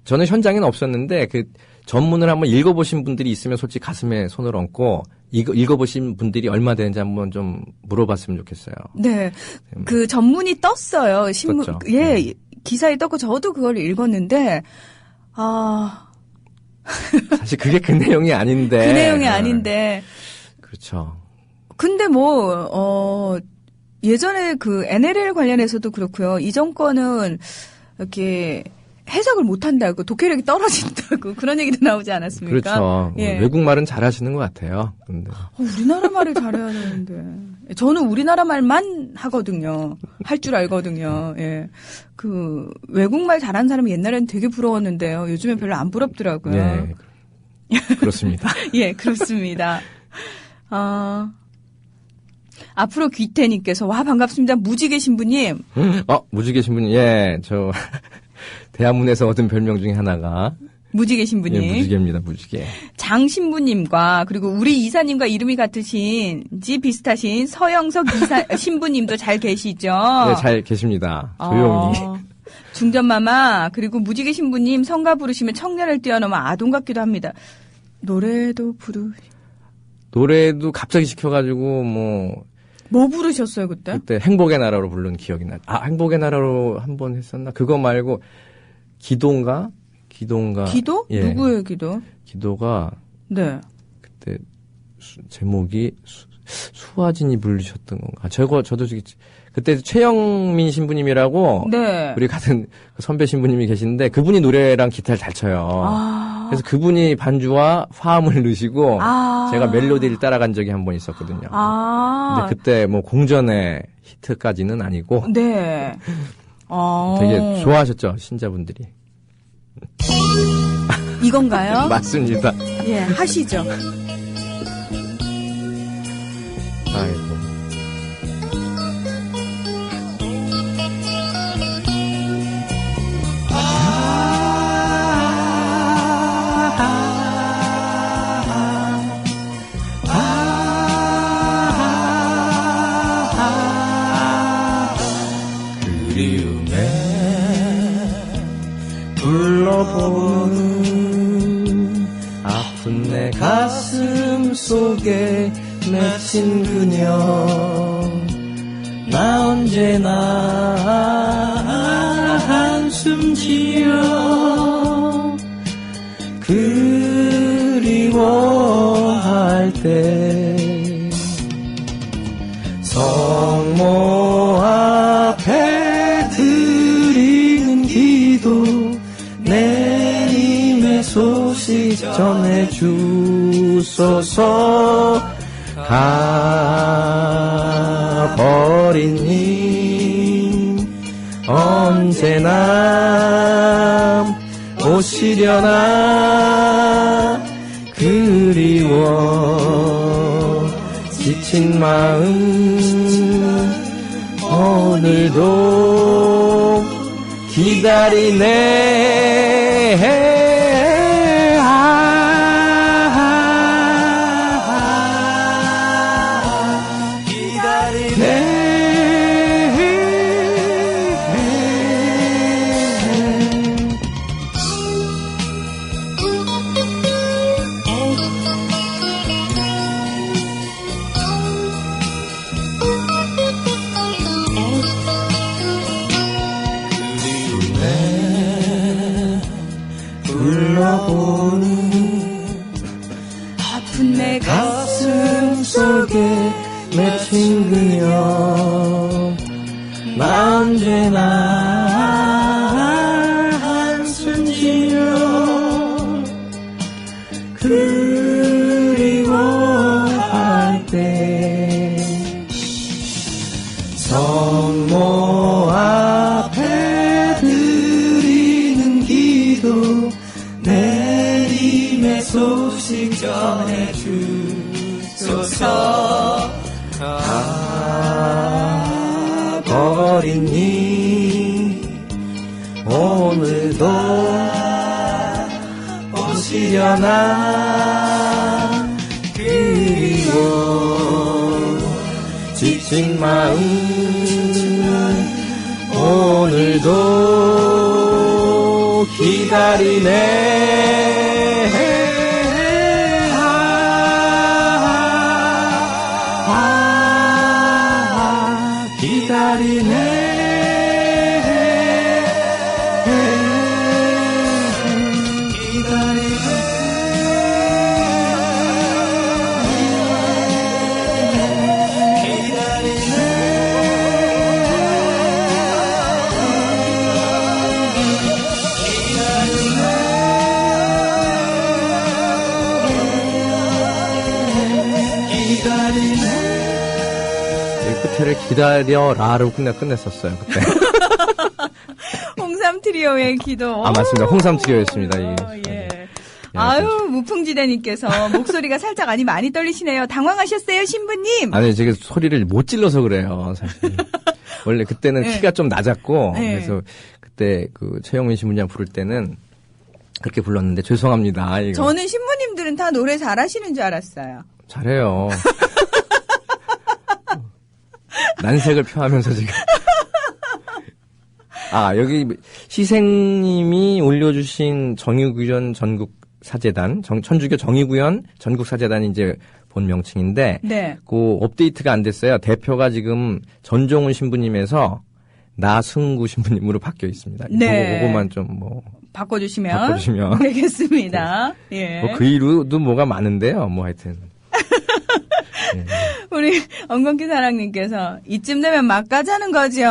저는 현장에는 없었는데 전문을 한번 읽어보신 분들이 있으면 솔직히 가슴에 손을 얹고 읽어보신 분들이 얼마 되는지 한번 좀 물어봤으면 좋겠어요. 네, 그 전문이 떴어요. 떴죠. 기사에 떴고 저도 그걸 읽었는데 사실 그게 그 내용이 아닌데. 그 내용이 아닌데. 그렇죠. 근데 예전에 그 NLL 관련해서도 그렇고요. 이 정권은 이렇게 해석을 못한다고 독해력이 떨어진다고 그런 얘기도 나오지 않았습니까? 그렇죠. 외국말은 잘하시는 것 같아요. 근데 우리나라 말을 잘해야 되는데 저는 우리나라 말만 하거든요. 할 줄 알거든요. 외국말 잘하는 사람이 옛날에는 되게 부러웠는데요. 요즘엔 별로 안 부럽더라고요. 네, 그렇습니다. 그렇습니다. 앞으로 귀태님께서 반갑습니다. 무지개 신부님. 무지개 신부님. 저 대한문에서 얻은 별명 중에 하나가 무지개 신부님. 무지개입니다. 무지개. 장 신부님과 그리고 우리 이사님과 이름이 같으신지 비슷하신 서영석 신부님도 잘 계시죠? 네, 잘 계십니다. 조용히. 중전마마 그리고 무지개 신부님 성가 부르시면 청년을 뛰어넘어 아동 같기도 합니다. 노래도 갑자기 시켜가지고 뭐 부르셨어요 그때? 그때 행복의 나라로 부른 기억이 나. 행복의 나라로 한번 했었나? 그거 말고 기도인가? 기도? 누구의 기도? 기도가 제목이 수아진이 부르셨던 건가? 저도 그때 최영민 신부님이라고 네. 우리 같은 선배 신부님이 계시는데 그분이 노래랑 기타를 잘 쳐요. 그래서 그분이 반주와 화음을 넣으시고 제가 멜로디를 따라간 적이 한 번 있었거든요. 근데 그때 뭐 공전의 히트까지는 아니고 네. 되게 좋아하셨죠, 신자분들이. 이건가요? 맞습니다. 예, 하시죠. 아이고. 그리움에 불러보는 아픈 내 가슴 속에 맺힌 그녀 나 언제나 한숨 지어 그리워할 때 성모 앞에 드리는 기도 내림의 소식 전해주소서 가버린 님 언제나 오시려나 그리워 지친 마음 오늘도 기다리네 아픈 내 가슴 속에 맺힌 그녀 나 언제나 한숨 지어 그리워할 때 성모 앞에 드리는 기도 내림의 소식 전해주소서 가버린 님 오늘도 오시려나 그리워 지친 마음 오늘도 기다리네 끝에를 기다려라로 끝냈었어요 그때. 홍삼 트리오의 기도. 맞습니다. 홍삼 트리오였습니다. 예. 아유, 무풍지대님께서 목소리가 살짝 많이 떨리시네요. 당황하셨어요, 신부님? 아니, 제가 소리를 못 질러서 그래요, 사실. 원래 그때는 네. 키가 좀 낮았고, 네. 그래서 그때 그 최영민 신부님 부를 때는 그렇게 불렀는데 죄송합니다. 이거. 저는 신부님들은 다 노래 잘하시는 줄 알았어요. 잘해요. 난색을 표하면서 지금. 여기 희생님이 올려주신 정유구현 전국사재단, 천주교 정유구현 전국사재단이 이제 본 명칭인데, 네. 그 업데이트가 안 됐어요. 대표가 지금 전종훈 신부님에서 나승구 신부님으로 바뀌어 있습니다. 네. 그거만 좀 바꿔주시면 되겠습니다. 되겠습니다. 예. 그 이후도 뭐가 많은데요. 뭐 하여튼. 네. 우리 엉겅퀴 사랑님께서 이쯤 되면 막 가자는 거죠.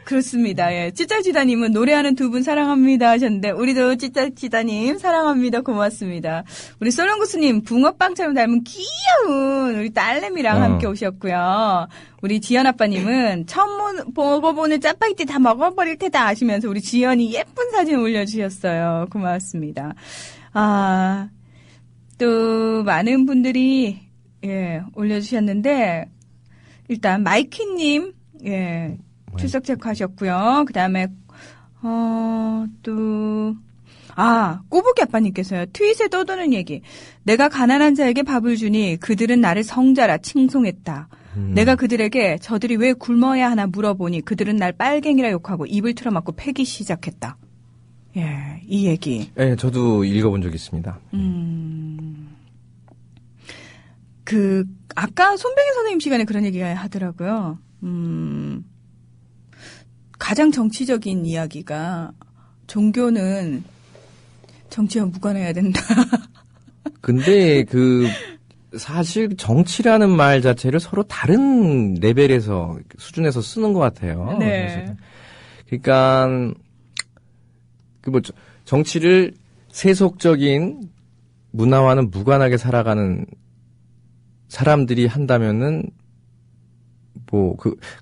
그렇습니다. 예. 찌짤지다님은 노래하는 두 분 사랑합니다 하셨는데 우리도 찌짤지다님 사랑합니다. 고맙습니다. 우리 솔롱구스님 붕어빵처럼 닮은 귀여운 우리 딸내미랑 함께 오셨고요. 우리 지연 아빠님은 처음 먹어보는 짜파게티 다 먹어버릴 테다 하시면서 우리 지연이 예쁜 사진 올려주셨어요. 고맙습니다. 아, 또 많은 분들이 예 올려주셨는데 일단 마이키님 예. 출석 체크하셨고요. 그 다음에 꼬부기 아빠님께서요. 트윗에 떠도는 얘기. 내가 가난한 자에게 밥을 주니 그들은 나를 성자라 칭송했다. 내가 그들에게 저들이 왜 굶어야 하나 물어보니 그들은 날 빨갱이라 욕하고 입을 틀어막고 패기 시작했다. 예, 이 얘기. 네, 저도 읽어본 적 있습니다. 아까 손병희 선생님 시간에 그런 얘기가 하더라고요. 가장 정치적인 이야기가 종교는 정치와 무관해야 된다. 근데 사실 정치라는 말 자체를 서로 다른 레벨에서 수준에서 쓰는 것 같아요. 네. 그러니까 정치를 세속적인 문화와는 무관하게 살아가는 사람들이 한다면은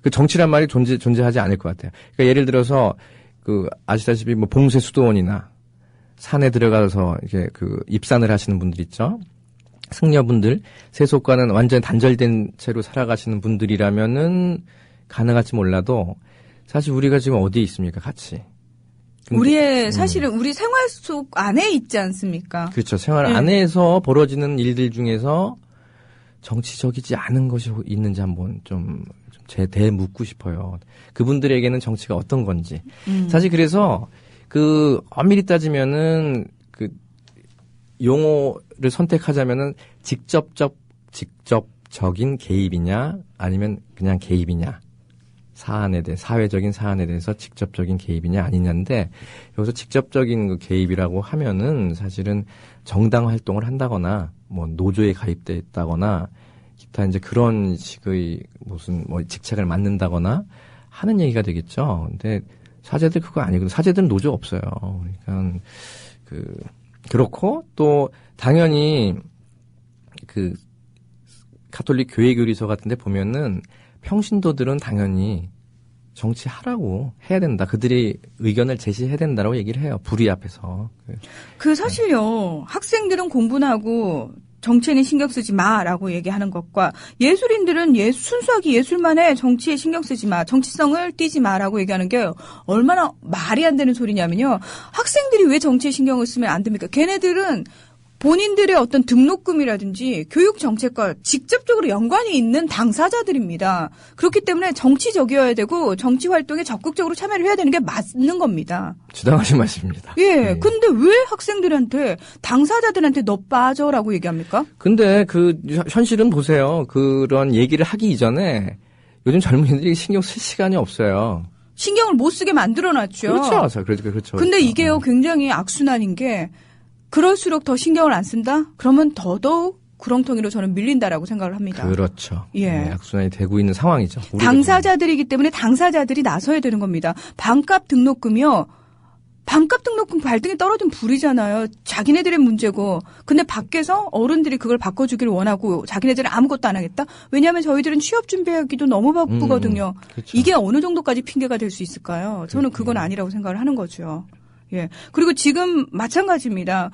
그 정치란 말이 존재하지 않을 것 같아요. 그러니까 예를 들어서, 아시다시피 봉쇄 수도원이나 산에 들어가서 이제 입산을 하시는 분들 있죠. 승려분들, 세속과는 완전히 단절된 채로 살아가시는 분들이라면은 가능할지 몰라도 사실 우리가 지금 어디에 있습니까, 같이? 사실은 우리 생활 속 안에 있지 않습니까? 그렇죠. 생활 안에서 벌어지는 일들 중에서 정치적이지 않은 것이 있는지 한번 좀 묻고 싶어요. 그분들에게는 정치가 어떤 건지. 사실 그래서 엄밀히 따지면은 용어를 선택하자면은 직접적인 개입이냐 아니면 그냥 개입이냐. 사회적인 사안에 대해서 직접적인 개입이냐 아니냐인데 여기서 직접적인 개입이라고 하면은 사실은 정당 활동을 한다거나 노조에 가입돼 있다거나 기타 이제 그런 식의 직책을 맡는다거나 하는 얘기가 되겠죠. 근데 사제들 그거 아니거든요. 사제들은 노조 없어요. 그러니까 그렇고 또 당연히 가톨릭 교회 교리서 같은데 보면은 평신도들은 당연히 정치하라고 해야 된다. 그들이 의견을 제시해야 된다라고 얘기를 해요. 불의 앞에서. 사실요. 학생들은 공부나 하고 정치에는 신경 쓰지 마라고 얘기하는 것과 예술인들은 순수하게 예술만 해. 정치에 신경 쓰지 마. 정치성을 띄지 마라고 얘기하는 게 얼마나 말이 안 되는 소리냐면요. 학생들이 왜 정치에 신경을 쓰면 안 됩니까? 걔네들은 본인들의 어떤 등록금이라든지 교육 정책과 직접적으로 연관이 있는 당사자들입니다. 그렇기 때문에 정치적이어야 되고 정치 활동에 적극적으로 참여를 해야 되는 게 맞는 겁니다. 주당하신 말씀입니다. 예. 네. 근데 왜 학생들한테 당사자들한테 너 빠져라고 얘기합니까? 근데 현실은 보세요. 그런 얘기를 하기 이전에 요즘 젊은이들이 신경 쓸 시간이 없어요. 신경을 못 쓰게 만들어놨죠. 그렇죠. 그렇죠. 근데 이게요 굉장히 악순환인 게 그럴수록 더 신경을 안 쓴다? 그러면 더더욱 구렁텅이로 저는 밀린다라고 생각을 합니다. 그렇죠. 예. 네, 악순환이 되고 있는 상황이죠. 당사자들이기 때문에 당사자들이 나서야 되는 겁니다. 반값 등록금이요. 반값 등록금 발등에 떨어진 불이잖아요. 자기네들의 문제고. 근데 밖에서 어른들이 그걸 바꿔주기를 원하고 자기네들은 아무것도 안 하겠다? 왜냐하면 저희들은 취업 준비하기도 너무 바쁘거든요. 그렇죠. 이게 어느 정도까지 핑계가 될 수 있을까요? 저는 그건 아니라고 생각을 하는 거죠. 예. 그리고 지금 마찬가지입니다.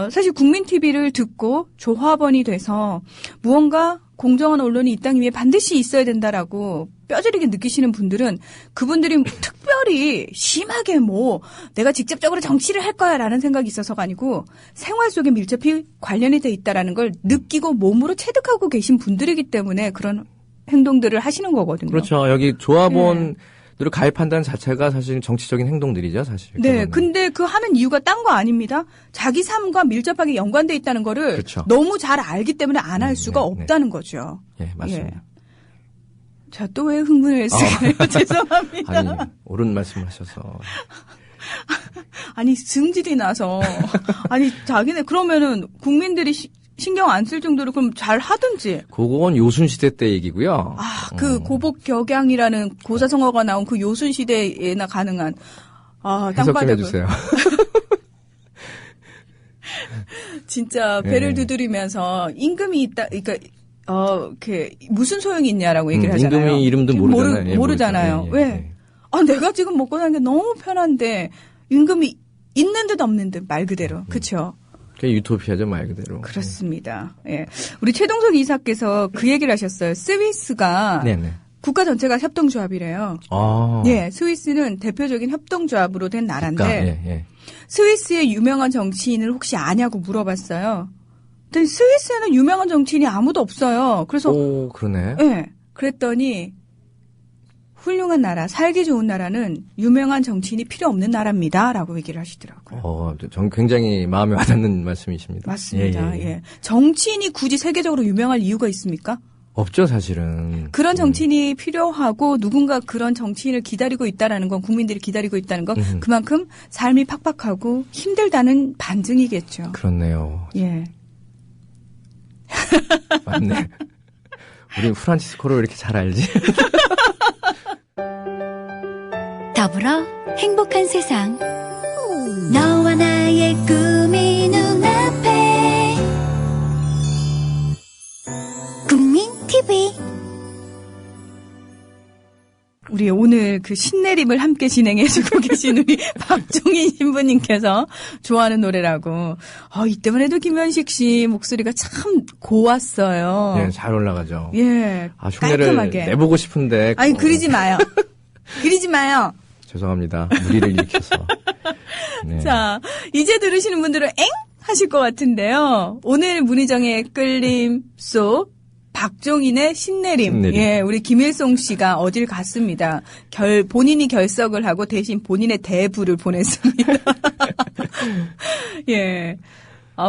사실 국민 TV를 듣고 조합원이 돼서 무언가 공정한 언론이 이 땅 위에 반드시 있어야 된다라고 뼈저리게 느끼시는 분들은 그분들이 특별히 심하게 내가 직접적으로 정치를 할 거야라는 생각이 있어서가 아니고 생활 속에 밀접히 관련이 돼 있다라는 걸 느끼고 몸으로 체득하고 계신 분들이기 때문에 그런 행동들을 하시는 거거든요. 그렇죠. 여기 조합원 으로 가입한다는 자체가 사실 정치적인 행동들이죠, 사실. 네, 근데 하는 이유가 딴 거 아닙니다. 자기 삶과 밀접하게 연관돼 있다는 거를 그렇죠. 너무 잘 알기 때문에 안 할 수가 없다는 거죠. 예, 맞습니다. 예. 자, 또 왜 흥분을 했을까요? 죄송합니다. 아니, 옳은 말씀을 하셔서. 아니, 승질이 나서. 아니, 자기네, 그러면은 국민들이 신경 안 쓸 정도로 그럼 잘 하든지. 그건 요순시대 때 얘기고요. 그 고복격양이라는 고사성어가 나온 그 요순시대에나 가능한 해석 좀 해주세요. 진짜 배를 두드리면서 임금이 있다. 그러니까 무슨 소용이 있냐라고 얘기를 하잖아요. 임금이 이름도 모르잖아요. 모르잖아요. 왜? 내가 지금 먹고 사는 게 너무 편한데 임금이 있는 듯 없는 듯 말 그대로. 그렇죠? 그게 유토피아죠, 말 그대로. 그렇습니다. 예. 우리 최동석 이사께서 그 얘기를 하셨어요. 스위스가 네네. 국가 전체가 협동조합이래요. 예, 스위스는 대표적인 협동조합으로 된 나라인데 예. 스위스의 유명한 정치인을 혹시 아냐고 물어봤어요. 근데 스위스에는 유명한 정치인이 아무도 없어요. 그래서 그러네. 예. 그랬더니 훌륭한 나라, 살기 좋은 나라는 유명한 정치인이 필요 없는 나라입니다라고 얘기를 하시더라고요. 전 굉장히 마음에 와닿는 말씀이십니다. 맞습니다. 예. 정치인이 굳이 세계적으로 유명할 이유가 있습니까? 없죠, 사실은. 그런 정치인이 필요하고 누군가 그런 정치인을 기다리고 있다라는 건 국민들이 기다리고 있다는 건 그만큼 삶이 팍팍하고 힘들다는 반증이겠죠. 그렇네요. 예. 맞네. 우리 프란치스코를 왜 이렇게 잘 알지? 더불어 행복한 세상. 너와 나의 꿈이 눈앞에. 국민 TV. 우리 오늘 그 신내림을 함께 진행해주고 계신 우리 박종인 신부님께서 좋아하는 노래라고. 이때만 해도 김현식 씨 목소리가 참 고왔어요. 예, 잘 올라가죠. 예, 흉내를 깔끔하게. 내보고 싶은데. 아니, 그리지 마요. 그리지 마요. 죄송합니다. 무리를 일으켜서. 네. 자, 이제 들으시는 분들은 엥? 하실 것 같은데요. 오늘 문희정의 끌림 속 박종인의 신내림. 예, 우리 김일송 씨가 어딜 갔습니다. 본인이 결석을 하고 대신 본인의 대부를 보냈습니다. 예.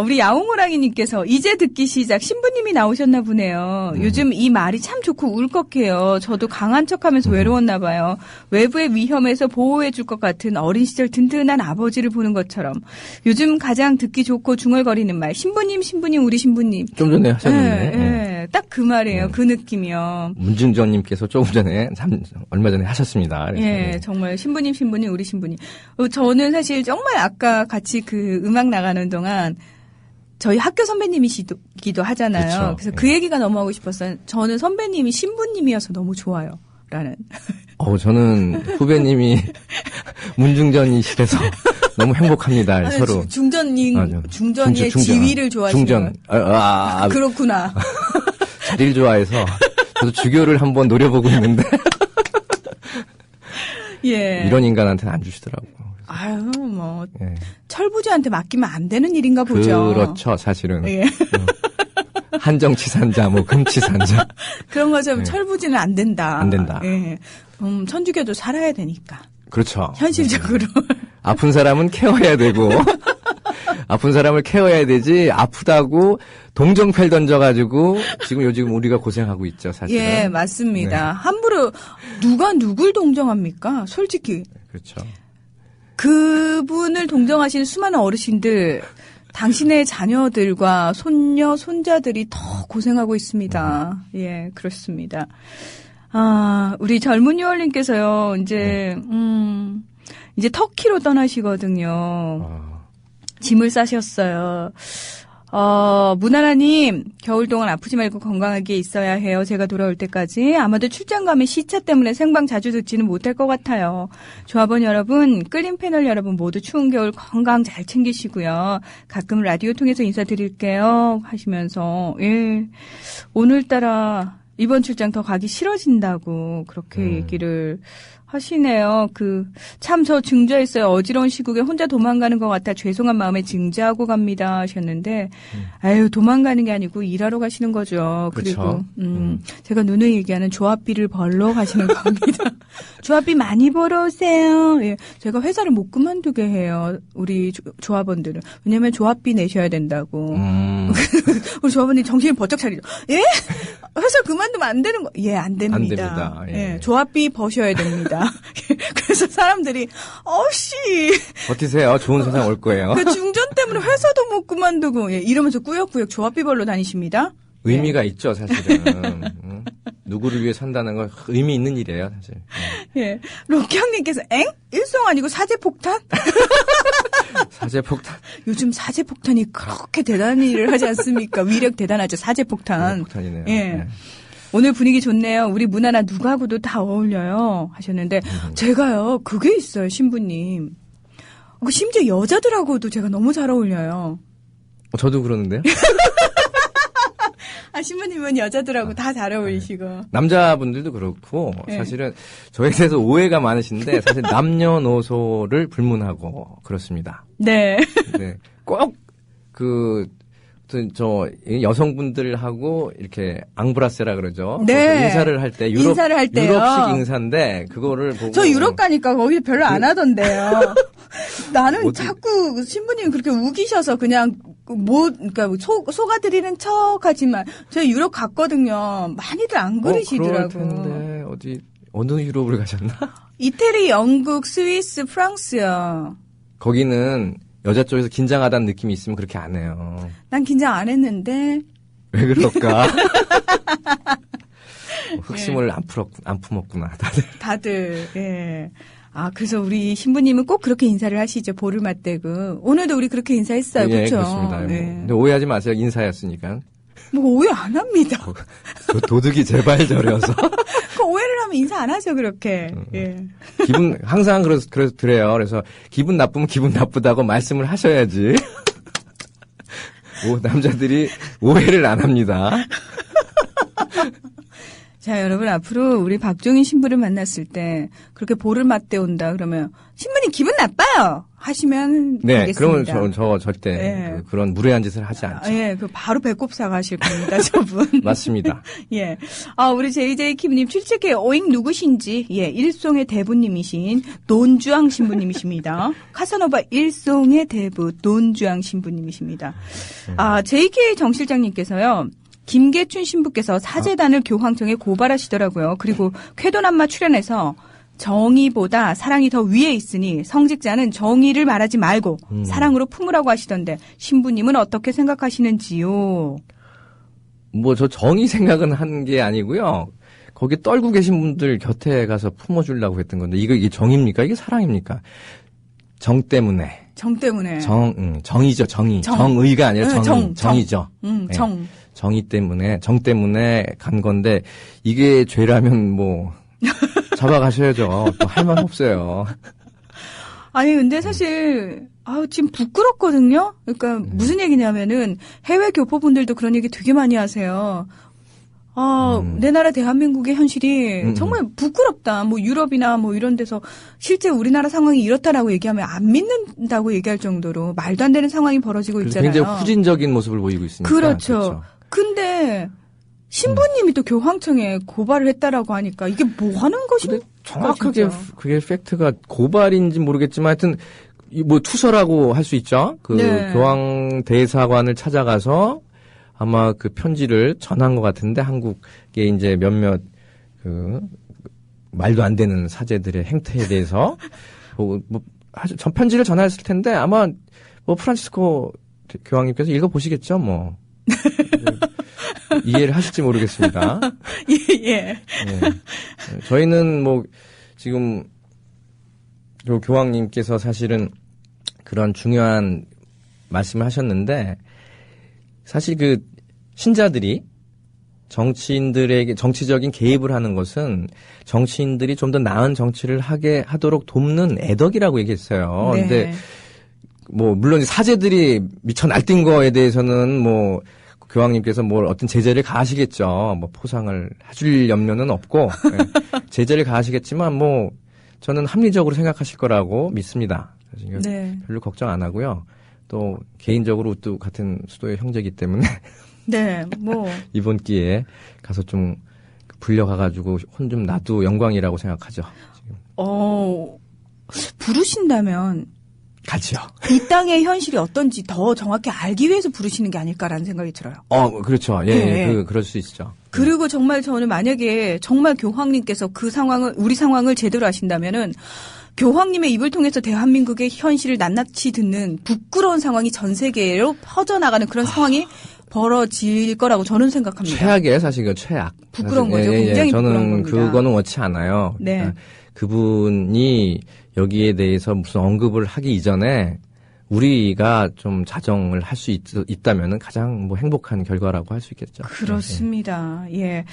우리 야옹호랑이님께서 이제 듣기 시작 신부님이 나오셨나 보네요. 요즘 이 말이 참 좋고 울컥해요. 저도 강한 척하면서 외로웠나 봐요. 외부의 위험에서 보호해 줄 것 같은 어린 시절 든든한 아버지를 보는 것처럼 요즘 가장 듣기 좋고 중얼거리는 말 신부님 우리 신부님. 좀 전에 하셨는데. 예. 딱 그 말이에요. 그 느낌이요. 문중전님께서 조금 전에 얼마 전에 하셨습니다. 그래서. 예, 정말 신부님 우리 신부님. 저는 사실 정말 아까 같이 그 음악 나가는 동안 저희 학교 선배님이시기도 하잖아요. 그렇죠. 그래서 그 얘기가 너무 하고 싶었어요. 저는 선배님이 신부님이어서 너무 좋아요. 라는. 저는 후배님이 문중전이시라서 너무 행복합니다. 서로. 중전의 지위를 좋아하시는. 중전. 그렇구나. 자리를 좋아해서 저도 주교를 한번 노려보고 있는데. 예. 이런 인간한테는 안 주시더라고요. 예. 철부지한테 맡기면 안 되는 일인가 보죠. 그렇죠, 사실은. 예. 한정치산자, 금치산자. 그런 것처럼 철부지는 안 된다. 안 된다. 예. 천주교도 살아야 되니까. 그렇죠. 현실적으로. 아픈 사람은 케어해야 되고, 아픈 사람을 케어해야 되지, 아프다고 동정펠 던져가지고, 요즘 우리가 고생하고 있죠, 사실은. 예, 맞습니다. 네. 함부로, 누가 누굴 동정합니까? 솔직히. 그렇죠. 그분을 동정하시는 수많은 어르신들, 당신의 자녀들과 손녀, 손자들이 더 고생하고 있습니다. 예, 그렇습니다. 우리 젊은 유월님께서요, 이제 터키로 떠나시거든요. 짐을 싸셨어요. 문하나님, 겨울 동안 아프지 말고 건강하게 있어야 해요. 제가 돌아올 때까지. 아마도 출장 가면 시차 때문에 생방 자주 듣지는 못할 것 같아요. 조합원 여러분, 끌림 패널 여러분 모두 추운 겨울 건강 잘 챙기시고요. 가끔 라디오 통해서 인사드릴게요. 하시면서, 예. 오늘따라 이번 출장 더 가기 싫어진다고 그렇게 얘기를 하시네요. 참 저 증자했어요. 어지러운 시국에 혼자 도망가는 것 같아 죄송한 마음에 증자하고 갑니다 하셨는데, 도망가는 게 아니고 일하러 가시는 거죠. 그렇죠. 그리고, 제가 누누이 얘기하는 조합비를 벌러 가시는 겁니다. 조합비 많이 벌어오세요. 예. 제가 회사를 못 그만두게 해요. 우리 조합원들은. 왜냐면 조합비 내셔야 된다고. 우리 조합원님 정신을 번쩍 차리죠. 예? 회사 그만두게 그만두면 안 되는 거. 예, 안 됩니다. 안 됩니다. 예. 예, 조합비 버셔야 됩니다. 그래서 사람들이 어씨 버티세요. 좋은 세상 올 거예요. 그 중전 때문에 회사도 못 그만두고 예, 이러면서 꾸역꾸역 조합비 벌러 다니십니다. 의미가 있죠, 사실은. 누구를 위해 산다는 건 의미 있는 일이에요, 사실. 예. 로키형님께서 일송 아니고 사제폭탄? 사제폭탄. 요즘 사제폭탄이 그렇게 대단한 일을 하지 않습니까? 위력 대단하죠, 사제폭탄. 폭탄이네요. 예. 네. 오늘 분위기 좋네요. 우리 문화나 누구하고도 다 어울려요. 하셨는데, 제가요, 그게 있어요, 신부님. 심지어 여자들하고도 제가 너무 잘 어울려요. 저도 그러는데요? 신부님은 여자들하고 다 잘 어울리시고. 남자분들도 그렇고, 네. 사실은 저에 대해서 오해가 많으신데, 사실 남녀노소를 불문하고 그렇습니다. 네. 네. 꼭, 여성분들하고 이렇게 앙브라세라 그러죠. 네. 인사를 할 때, 인사를 할 때요. 유럽식 인사인데, 그거를 보고. 저 유럽 가니까 거기 별로 안 하던데요. 나는 자꾸 신부님이 그렇게 우기셔서 그냥 그러니까 속아드리는 척하지만 저 유럽 갔거든요. 많이들 안 그러시더라고. 그럴 텐데 어느 유럽을 가셨나? 이태리, 영국, 스위스, 프랑스요. 거기는 여자 쪽에서 긴장하다는 느낌이 있으면 그렇게 안 해요. 난 긴장 안 했는데. 왜 그럴까? 흑심을 안 품었구나, 다들, 예. 그래서 우리 신부님은 꼭 그렇게 인사를 하시죠. 볼을 맞대고. 오늘도 우리 그렇게 인사했어요. 예, 그렇죠? 그렇습니다. 네. 근데 오해하지 마세요. 인사였으니까. 오해 안 합니다. 도둑이 제발 저려서. 그 오해를 하면 인사 안 하죠, 그렇게. 예. 항상 그래서 그래요. 그래서 기분 나쁘면 기분 나쁘다고 말씀을 하셔야지. 남자들이 오해를 안 합니다. 자, 여러분, 앞으로 우리 박종인 신부를 만났을 때, 그렇게 볼을 맞대온다, 그러면, 신부님 기분 나빠요! 하시면, 네, 되겠습니다. 그러면 저 절대, 네. 그런 무례한 짓을 하지 않죠. 예, 바로 배꼽 사가실 겁니다, 저분. 맞습니다. 예. 우리 JJ킴님 출첵해 오잉 누구신지, 예, 일송의 대부님이신 논주왕 신부님이십니다. 카사노바 일송의 대부, 논주왕 신부님이십니다. JK 정실장님께서요, 김계춘 신부께서 사제단을 교황청에 고발하시더라고요. 그리고 쾌도남마 출연해서 정의보다 사랑이 더 위에 있으니 성직자는 정의를 말하지 말고 사랑으로 품으라고 하시던데 신부님은 어떻게 생각하시는지요? 저 정의 생각은 한 게 아니고요. 거기 떨고 계신 분들 곁에 가서 품어주려고 했던 건데 이게 정입니까? 이게 사랑입니까? 정 때문에. 정의죠, 정의. 정의가 아니라 정의죠. 정. 정의 때문에, 정 때문에 간 건데, 이게 죄라면 잡아가셔야죠. 또 할 말 없어요. 아니, 근데 사실, 지금 부끄럽거든요? 그러니까, 무슨 얘기냐면은, 해외 교포분들도 그런 얘기 되게 많이 하세요. 내 나라 대한민국의 현실이 정말 부끄럽다. 유럽이나 이런 데서 실제 우리나라 상황이 이렇다라고 얘기하면 안 믿는다고 얘기할 정도로 말도 안 되는 상황이 벌어지고 있잖아요. 굉장히 후진적인 모습을 보이고 있으니까. 그렇죠. 근데 신부님이 또 교황청에 고발을 했다라고 하니까 이게 뭐 하는 것인가? 정확하게 그게 팩트가 고발인지 모르겠지만 하여튼 투서라고 할 수 있죠. 네. 교황 대사관을 찾아가서 아마 그 편지를 전한 것 같은데 한국에 이제 몇몇 말도 안 되는 사제들의 행태에 대해서 전 편지를 전했을 텐데 아마 프란치스코 교황님께서 읽어 보시겠죠, 이해를 하실지 모르겠습니다. 예. 저희는 지금 교황님께서 사실은 그런 중요한 말씀을 하셨는데 사실 신자들이 정치인들에게 정치적인 개입을 하는 것은 정치인들이 좀 더 나은 정치를 하도록 돕는 애덕이라고 얘기했어요. 네. 근데 물론 사제들이 미쳐 날뛴 거에 대해서는 교황님께서 어떤 제재를 가하시겠죠. 포상을 해줄 염려는 없고 제재를 가하시겠지만 저는 합리적으로 생각하실 거라고 믿습니다. 그래서 네. 별로 걱정 안 하고요. 또 개인적으로 또 같은 수도의 형제이기 때문에 네, 이번 기회에 가서 좀 불려가가지고 혼 좀 놔도 영광이라고 생각하죠. 지금. 부르신다면 가지요. 이 땅의 현실이 어떤지 더 정확히 알기 위해서 부르시는 게 아닐까라는 생각이 들어요. 그렇죠. 예, 그럴 수 있죠. 그리고 정말 저는 만약에 정말 교황님께서 그 상황을, 우리 상황을 제대로 아신다면은 교황님의 입을 통해서 대한민국의 현실을 낱낱이 듣는 부끄러운 상황이 전 세계로 퍼져나가는 그런 상황이 벌어질 거라고 저는 생각합니다. 최악이에요, 사실 그 최악. 부끄러운 사실, 거죠. 굉장히 부끄러운 저는 겁니다. 그거는 원치 않아요. 네. 그러니까 그분이 여기에 대해서 무슨 언급을 하기 이전에 우리가 좀 자정을 할 수 있다면은 가장 뭐 행복한 결과라고 할 수 있겠죠. 그렇습니다. 예.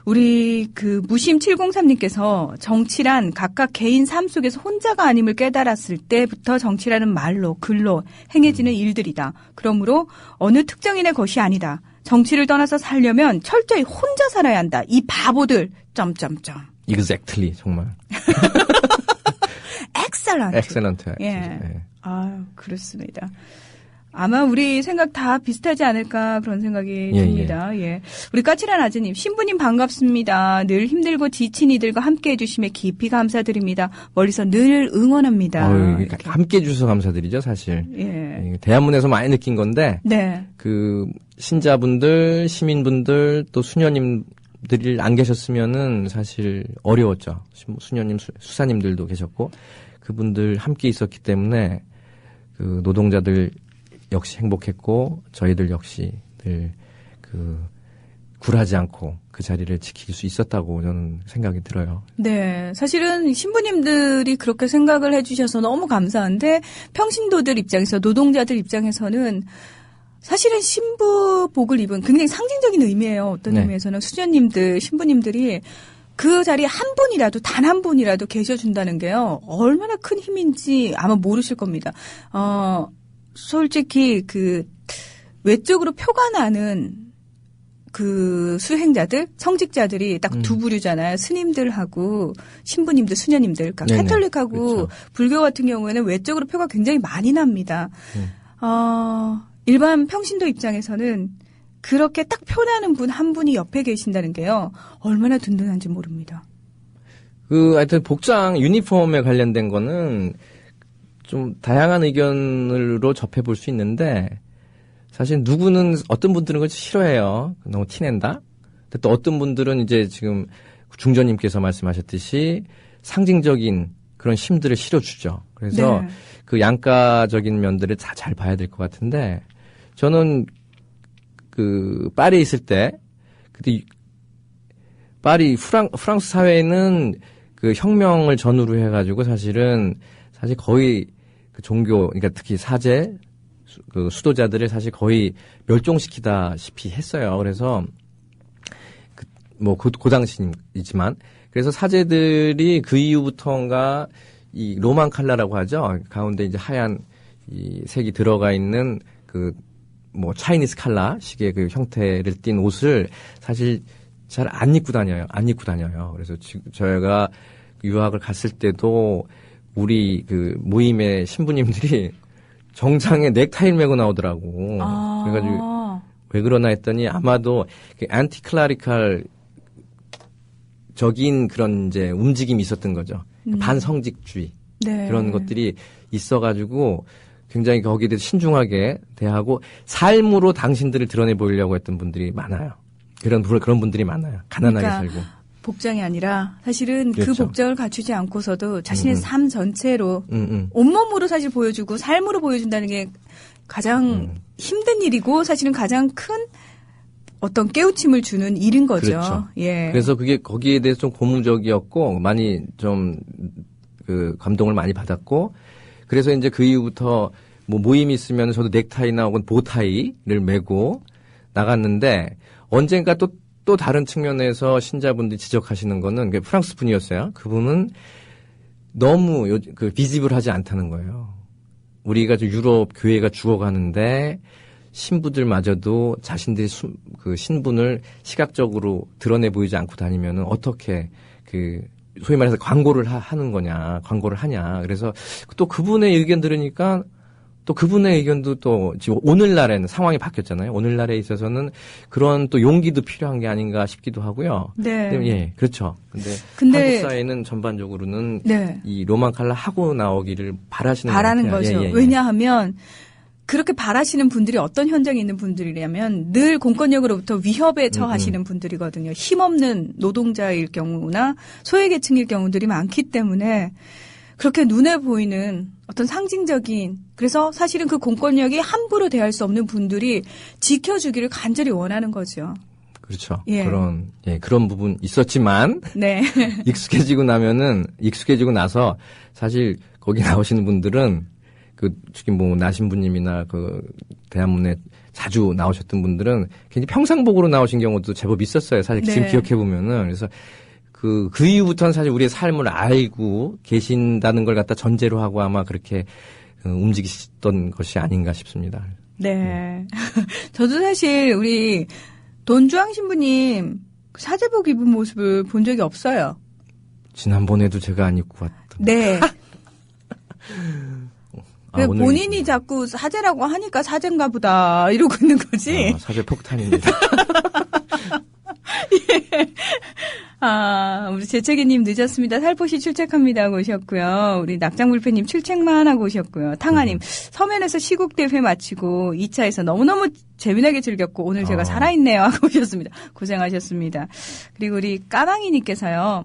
우리 그 무심 703님께서 정치란 각각 개인 삶 속에서 혼자가 아님을 깨달았을 때부터 정치라는 말로, 글로 행해지는 일들이다. 그러므로 어느 특정인의 것이 아니다. 정치를 떠나서 살려면 철저히 혼자 살아야 한다. 이 바보들. 점점점. Exactly, 정말. 엑셀런트. 예. 그렇습니다. 아마 우리 생각 다 비슷하지 않을까 그런 생각이 듭니다. 예. 우리 까칠한 아재님, 신부님 반갑습니다. 늘 힘들고 지친 이들과 함께 해주심에 깊이 감사드립니다. 멀리서 늘 응원합니다. 함께 해주셔서 감사드리죠, 사실. 예. 대한문에서 많이 느낀 건데, 네. 그 신자분들, 시민분들, 또 수녀님들이 안 계셨으면은 사실 어려웠죠. 수녀님, 수사님들도 계셨고, 그분들 함께 있었기 때문에 그 노동자들 역시 행복했고 저희들 역시 늘 그 굴하지 않고 그 자리를 지킬 수 있었다고 저는 생각이 들어요. 네. 사실은 신부님들이 그렇게 생각을 해주셔서 너무 감사한데 평신도들 입장에서 노동자들 입장에서는 사실은 신부복을 입은 굉장히 상징적인 의미예요. 어떤 의미에서는 수녀님들, 신부님들이 그 자리에 한 분이라도, 단 한 분이라도 계셔준다는 게요, 얼마나 큰 힘인지 아마 모르실 겁니다. 솔직히 외적으로 표가 나는 그 수행자들, 성직자들이 딱 두 부류잖아요. 스님들하고 신부님들, 수녀님들. 그러니까 카톨릭하고 그렇죠. 불교 같은 경우에는 외적으로 표가 굉장히 많이 납니다. 일반 평신도 입장에서는 그렇게 딱 표나는 분 한 분이 옆에 계신다는 게요, 얼마나 든든한지 모릅니다. 하여튼 복장, 유니폼에 관련된 거는 좀 다양한 의견으로 접해볼 수 있는데, 사실 어떤 분들은 그걸 싫어해요. 너무 티낸다? 근데 또 어떤 분들은 이제 지금 중전님께서 말씀하셨듯이 상징적인 그런 힘들을 실어주죠. 그래서 그 양가적인 면들을 다 잘 봐야 될 것 같은데, 저는 파리에 있을 때, 그때 파리 프랑스 사회는 그 혁명을 전후로 해가지고 사실 거의 그 종교, 그러니까 특히 사제, 그 수도자들을 사실 거의 멸종시키다시피 했어요. 그래서 그 당시이지만, 그래서 사제들이 그 이후부터인가 이 로만 칼라라고 하죠. 가운데 이제 하얀 이 색이 들어가 있는 차이니스 칼라 식의 그 형태를 띤 옷을 사실 잘 안 입고 다녀요. 그래서 지금 저희가 유학을 갔을 때도 우리 그 모임의 신부님들이 정장에 넥타이를 메고 나오더라고. 그래가지고 왜 그러나 했더니 아마도 안티클라리칼 적인 그런 이제 움직임이 있었던 거죠. 반성직주의. 그런 것들이 있어가지고 굉장히 거기에 대해서 신중하게 대하고 삶으로 당신들을 드러내 보이려고 했던 분들이 많아요. 그런 분들이 많아요. 가난하게 살고. 복장이 아니라 사실은 그렇죠. 그 복장을 갖추지 않고서도 자신의 삶 전체로 온몸으로 사실 보여주고 삶으로 보여준다는 게 가장 힘든 일이고 사실은 가장 큰 어떤 깨우침을 주는 일인 거죠. 그렇죠. 예. 그래서 그게 거기에 대해서 좀 고무적이었고 많이 좀 감동을 많이 받았고 그래서 이제 그 이후부터 모임이 있으면 저도 넥타이나 혹은 보타이를 메고 나갔는데 언젠가 또 다른 측면에서 신자분들이 지적하시는 거는 프랑스 분이었어요. 그분은 너무 비지블하지 않다는 거예요. 우리가 유럽 교회가 죽어가는데 신부들마저도 자신들의 그 신분을 시각적으로 드러내 보이지 않고 다니면은 어떻게 소위 말해서 광고를 하는 거냐, 광고를 하냐. 그래서 또 그분의 의견 들으니까 또 그분의 의견도 또 지금 오늘날에는 상황이 바뀌었잖아요. 오늘날에 있어서는 그런 또 용기도 필요한 게 아닌가 싶기도 하고요. 네. 예, 그렇죠. 근데 한국 사회는 전반적으로는 네. 이 로만 칼라 하고 나오기를 바라는 거죠. 예. 왜냐하면 그렇게 바라시는 분들이 어떤 현장에 있는 분들이냐면 늘 공권력으로부터 위협에 처하시는 분들이거든요. 힘없는 노동자일 경우나 소외계층일 경우들이 많기 때문에 그렇게 눈에 보이는 어떤 상징적인 그래서 사실은 그 공권력이 함부로 대할 수 없는 분들이 지켜주기를 간절히 원하는 거죠. 그렇죠. 예. 그런 부분 있었지만 네. 익숙해지고 나서 사실 거기 나오시는 분들은 특히 나신부님이나 대한문에 자주 나오셨던 분들은 굉장히 평상복으로 나오신 경우도 제법 있었어요. 사실 네. 지금 기억해 보면은 그래서 그 이후부터는 사실 우리의 삶을 알고 계신다는 걸 갖다 전제로 하고 아마 그렇게 움직이셨던 것이 아닌가 싶습니다. 네. 저도 사실 우리 돈주왕 신부님 사제복 입은 모습을 본 적이 없어요. 지난번에도 제가 안 입고 왔던. 네. 본인이 오늘... 자꾸 사제라고 하니까 사제인가 보다 이러고 있는 거지. 사제 폭탄입니다. 예. 우리 재채기님 늦었습니다. 살포시 출첵합니다 하고 오셨고요. 우리 낙장불패님 출첵만 하고 오셨고요. 탕아님 서면에서 시국대회 마치고 2차에서 너무너무 재미나게 즐겼고 오늘 제가 살아있네요 하고 오셨습니다. 고생하셨습니다. 그리고 우리 까망이님께서요.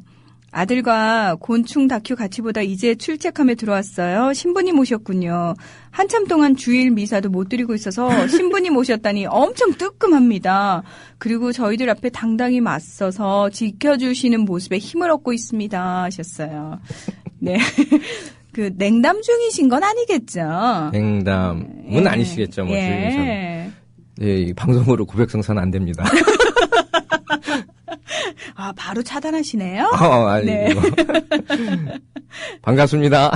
아들과 곤충 다큐 같이 보다 이제 출첵함에 들어왔어요. 신부님 오셨군요. 한참 동안 주일 미사도 못 드리고 있어서 신부님 오셨다니 엄청 뜨끔합니다. 그리고 저희들 앞에 당당히 맞서서 지켜주시는 모습에 힘을 얻고 있습니다 하셨어요. 네. 냉담 중이신 건 아니겠죠? 냉담은 아니시겠죠. 주위에서는. 이 방송으로 고백성사는 안 됩니다. 바로 차단하시네요? 아니, 네. 반갑습니다.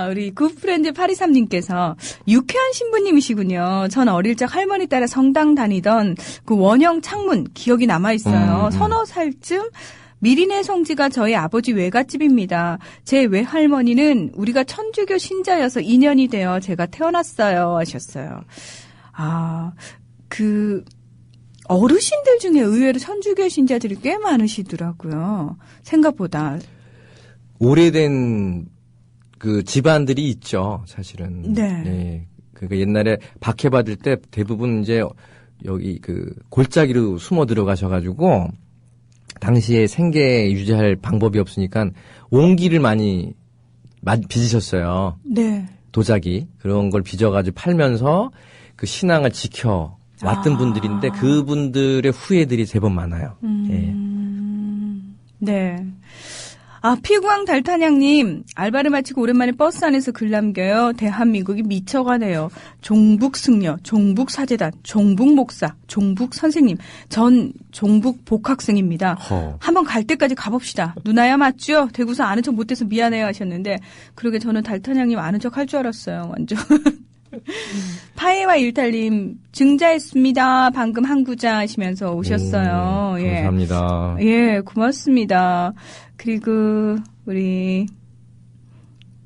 우리 굿프렌드 823님께서 유쾌한 신부님이시군요. 전 어릴 적 할머니 따라 성당 다니던 그 원형 창문 기억이 남아있어요. 서너 살쯤 미리네 성지가 저희 아버지 외갓집입니다. 제 외할머니는 우리가 천주교 신자여서 인연이 되어 제가 태어났어요 하셨어요. 어르신들 중에 의외로 천주교 신자들이 꽤 많으시더라고요. 생각보다. 오래된 집안들이 있죠, 사실은. 네. 예. 옛날에 박해받을 때 대부분 이제 여기 골짜기로 숨어 들어가셔가지고 당시에 생계 유지할 방법이 없으니까 옹기를 많이 빚으셨어요. 네. 도자기. 그런 걸 빚어가지고 팔면서 그 신앙을 지켜 왔던 분들인데 그분들의 후예들이 제법 많아요. 예. 네. 피구왕 달타냥님, 알바를 마치고 오랜만에 버스 안에서 글 남겨요. 대한민국이 미쳐가네요. 종북 승려, 종북 사제단, 종북 목사, 종북 선생님, 전 종북 복학생입니다. 한번 갈 때까지 가봅시다. 누나야 맞죠? 대구서 아는 척 못해서 미안해요 하셨는데, 그러게 저는 달타냥님 아는 척 할 줄 알았어요. 완전. 파이와 일탈님 증자했습니다. 방금 한 구자 하시면서 오셨어요. 감사합니다. 예, 고맙습니다. 그리고 우리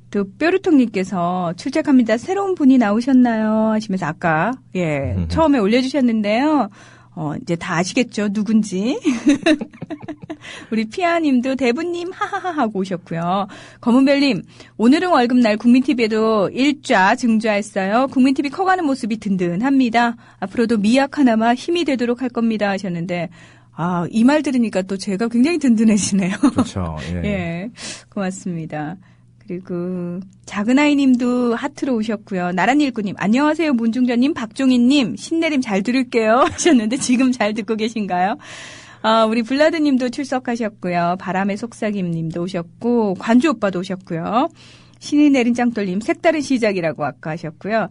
또 뾰루통님께서 출첵합니다. 새로운 분이 나오셨나요? 하시면서 아까 처음에 올려주셨는데요. 이제 다 아시겠죠? 누군지. 우리 피아님도 대부님 하하하 하고 오셨고요. 검은별님, 오늘은 월급날 국민TV에도 일좌 증좌했어요. 국민TV 커가는 모습이 든든합니다. 앞으로도 미약 하나마 힘이 되도록 할 겁니다 하셨는데 이 말 들으니까 또 제가 굉장히 든든해지네요. 그렇죠. 예. 예, 고맙습니다. 그리고 작은아이님도 하트로 오셨고요. 나란일구님 안녕하세요. 문중전님, 박종인님 신내림 잘 들을게요 하셨는데 지금 잘 듣고 계신가요? 우리 블라드님도 출석하셨고요. 바람의 속삭임님도 오셨고 관주 오빠도 오셨고요. 신이 내린 짱돌님 색다른 시작이라고 아까 하셨고요.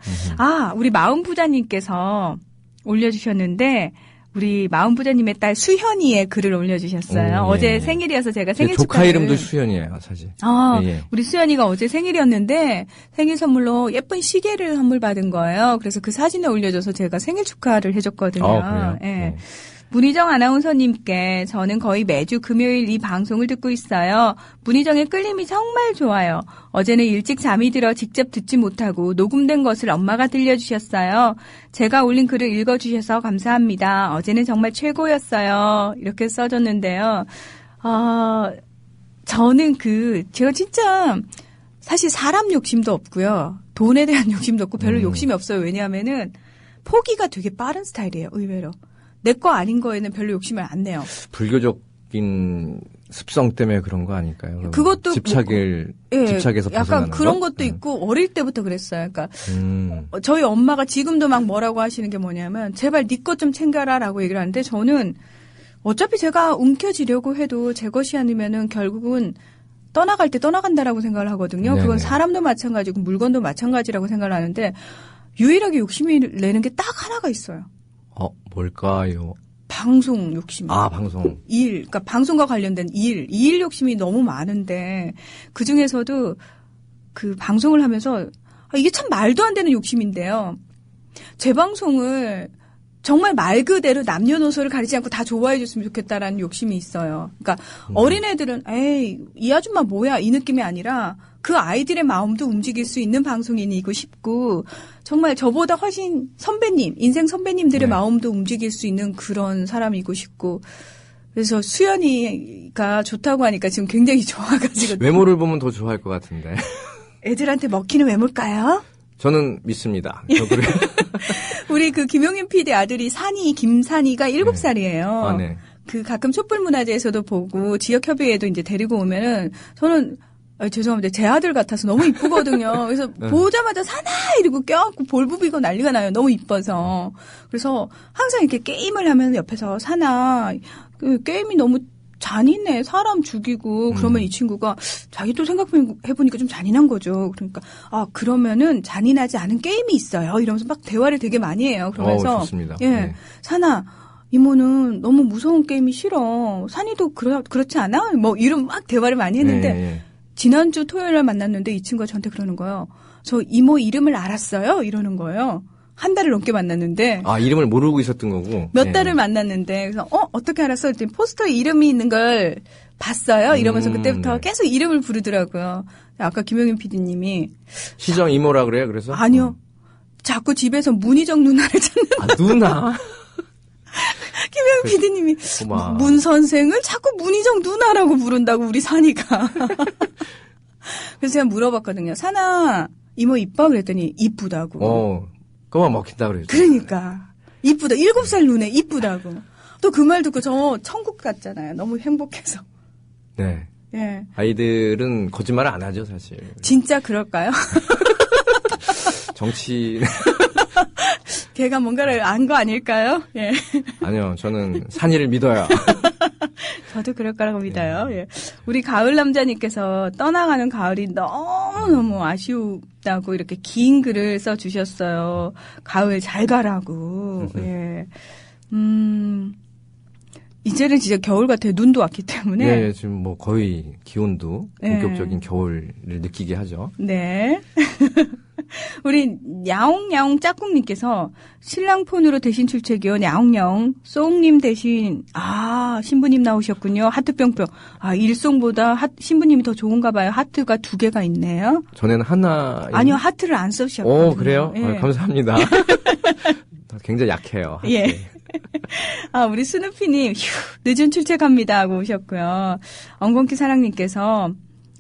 우리 마음부자님께서 올려주셨는데 우리 마음부자님의 딸 수현이의 글을 올려주셨어요. 어제 생일이어서 제가 생일 축하를. 조카 이름도 수현이에요, 사실. 우리 수현이가 어제 생일이었는데 생일 선물로 예쁜 시계를 선물 받은 거예요. 그래서 그 사진을 올려줘서 제가 생일 축하를 해줬거든요. 그래요? 예. 문희정 아나운서님께 저는 거의 매주 금요일 이 방송을 듣고 있어요. 문희정의 끌림이 정말 좋아요. 어제는 일찍 잠이 들어 직접 듣지 못하고 녹음된 것을 엄마가 들려주셨어요. 제가 올린 글을 읽어주셔서 감사합니다. 어제는 정말 최고였어요. 이렇게 써줬는데요. 저는 제가 진짜 사실 사람 욕심도 없고요. 돈에 대한 욕심도 없고 별로 욕심이 없어요. 왜냐하면은 포기가 되게 빠른 스타일이에요. 의외로. 내 거 아닌 거에는 별로 욕심을 안 내요. 불교적인 습성 때문에 그런 거 아닐까요? 그것도 집착에서 약간 벗어나는 그런 거? 것도 있고 어릴 때부터 그랬어요. 그러니까 저희 엄마가 지금도 막 뭐라고 하시는 게 뭐냐면 제발 네 것 좀 챙겨라라고 얘기를 하는데 저는 어차피 제가 움켜쥐려고 해도 제 것이 아니면은 결국은 떠나갈 때 떠나간다라고 생각을 하거든요. 네네. 그건 사람도 마찬가지고 물건도 마찬가지라고 생각을 하는데 유일하게 욕심이 내는 게 딱 하나가 있어요. 뭘까요? 방송 욕심. 방송. 그러니까 방송과 관련된 일 욕심이 너무 많은데 그 중에서도 그 방송을 하면서 이게 참 말도 안 되는 욕심인데요. 제 방송을 정말 말 그대로 남녀노소를 가리지 않고 다 좋아해 줬으면 좋겠다라는 욕심이 있어요. 그러니까 어린애들은 에이 이 아줌마 뭐야 이 느낌이 아니라 그 아이들의 마음도 움직일 수 있는 방송인이고 싶고 정말 저보다 훨씬 인생 선배님들의 마음도 움직일 수 있는 그런 사람이고 싶고 그래서 수연이가 좋다고 하니까 지금 굉장히 좋아가지고 외모를 보면 더 좋아할 것 같은데. 애들한테 먹히는 외모일까요? 저는 믿습니다. 우리 김용인 PD 아들이 김산이가 7살이에요. 네. 가끔 촛불문화제에서도 보고 지역협의회에도 이제 데리고 오면은 저는 죄송합니다. 제 아들 같아서 너무 이쁘거든요. 그래서 보자마자 사나 이러고 껴안고 볼 부비고 난리가 나요. 너무 이뻐서. 그래서 항상 이렇게 게임을 하면 옆에서 사나 게임이 너무 잔인해. 사람 죽이고 그러면 이 친구가 자기도 생각해보니까 좀 잔인한 거죠. 그러니까 그러면은 잔인하지 않은 게임이 있어요. 이러면서 막 대화를 되게 많이 해요. 그러면서 좋습니다. 네. 사나 이모는 너무 무서운 게임이 싫어. 산이도 그렇지 않아? 뭐 이런 막 대화를 많이 했는데 지난주 토요일날 만났는데 이 친구가 저한테 그러는 거예요. 저 이모 이름을 알았어요? 이러는 거예요. 한 달을 넘게 만났는데. 이름을 모르고 있었던 거고. 몇 달을 만났는데. 그래서, 어떻게 알았어? 그랬더니 포스터에 이름이 있는 걸 봤어요? 이러면서 그때부터 계속 이름을 부르더라고요. 아까 김용인 PD님이. 시정 이모라 그래요? 그래서? 아니요. 자꾸 집에서 문희정 누나를 찾는. 누나? 김용인 PD님이. 문 선생을 자꾸 문희정 누나라고 부른다고, 우리 산이가. 그래서 제가 물어봤거든요. 산아, 이모 이뻐? 그랬더니 이쁘다고. 그만 먹힌다 그래요. 그러니까 이쁘다. 7살 눈에 이쁘다고. 또 그 말 듣고 저 천국 같잖아요. 너무 행복해서. 네. 예. 아이들은 거짓말 안 하죠, 사실. 진짜 그럴까요? 정치. 걔가 뭔가를 안 거 아닐까요? 예. 아니요, 저는 산이를 믿어요. 저도 그럴 거라고 믿어요. 예. 우리 가을 남자님께서 떠나가는 가을이 너무너무 아쉬웠다고 이렇게 긴 글을 써주셨어요. 가을 잘 가라고. 예. 이제는 진짜 겨울 같아요. 눈도 왔기 때문에. 네, 지금 뭐 거의 기온도 본격적인 겨울을 느끼게 하죠. 네. 우리 야옹야옹 짝꿍님께서 신랑 폰으로 대신 출첵이요. 야옹야옹 쏭님 대신 신부님 나오셨군요. 하트 뿅뿅. 일송보다 신부님이 더 좋은가 봐요. 하트가 2개가 있네요. 전에는 하나. 아니요, 하트를 안 써주셨거든요. 그래요? 예. 감사합니다. 굉장히 약해요. 하트. 예. 우리 스누피님 늦은 출첵합니다 하고 오셨고요. 엉겅키 사랑님께서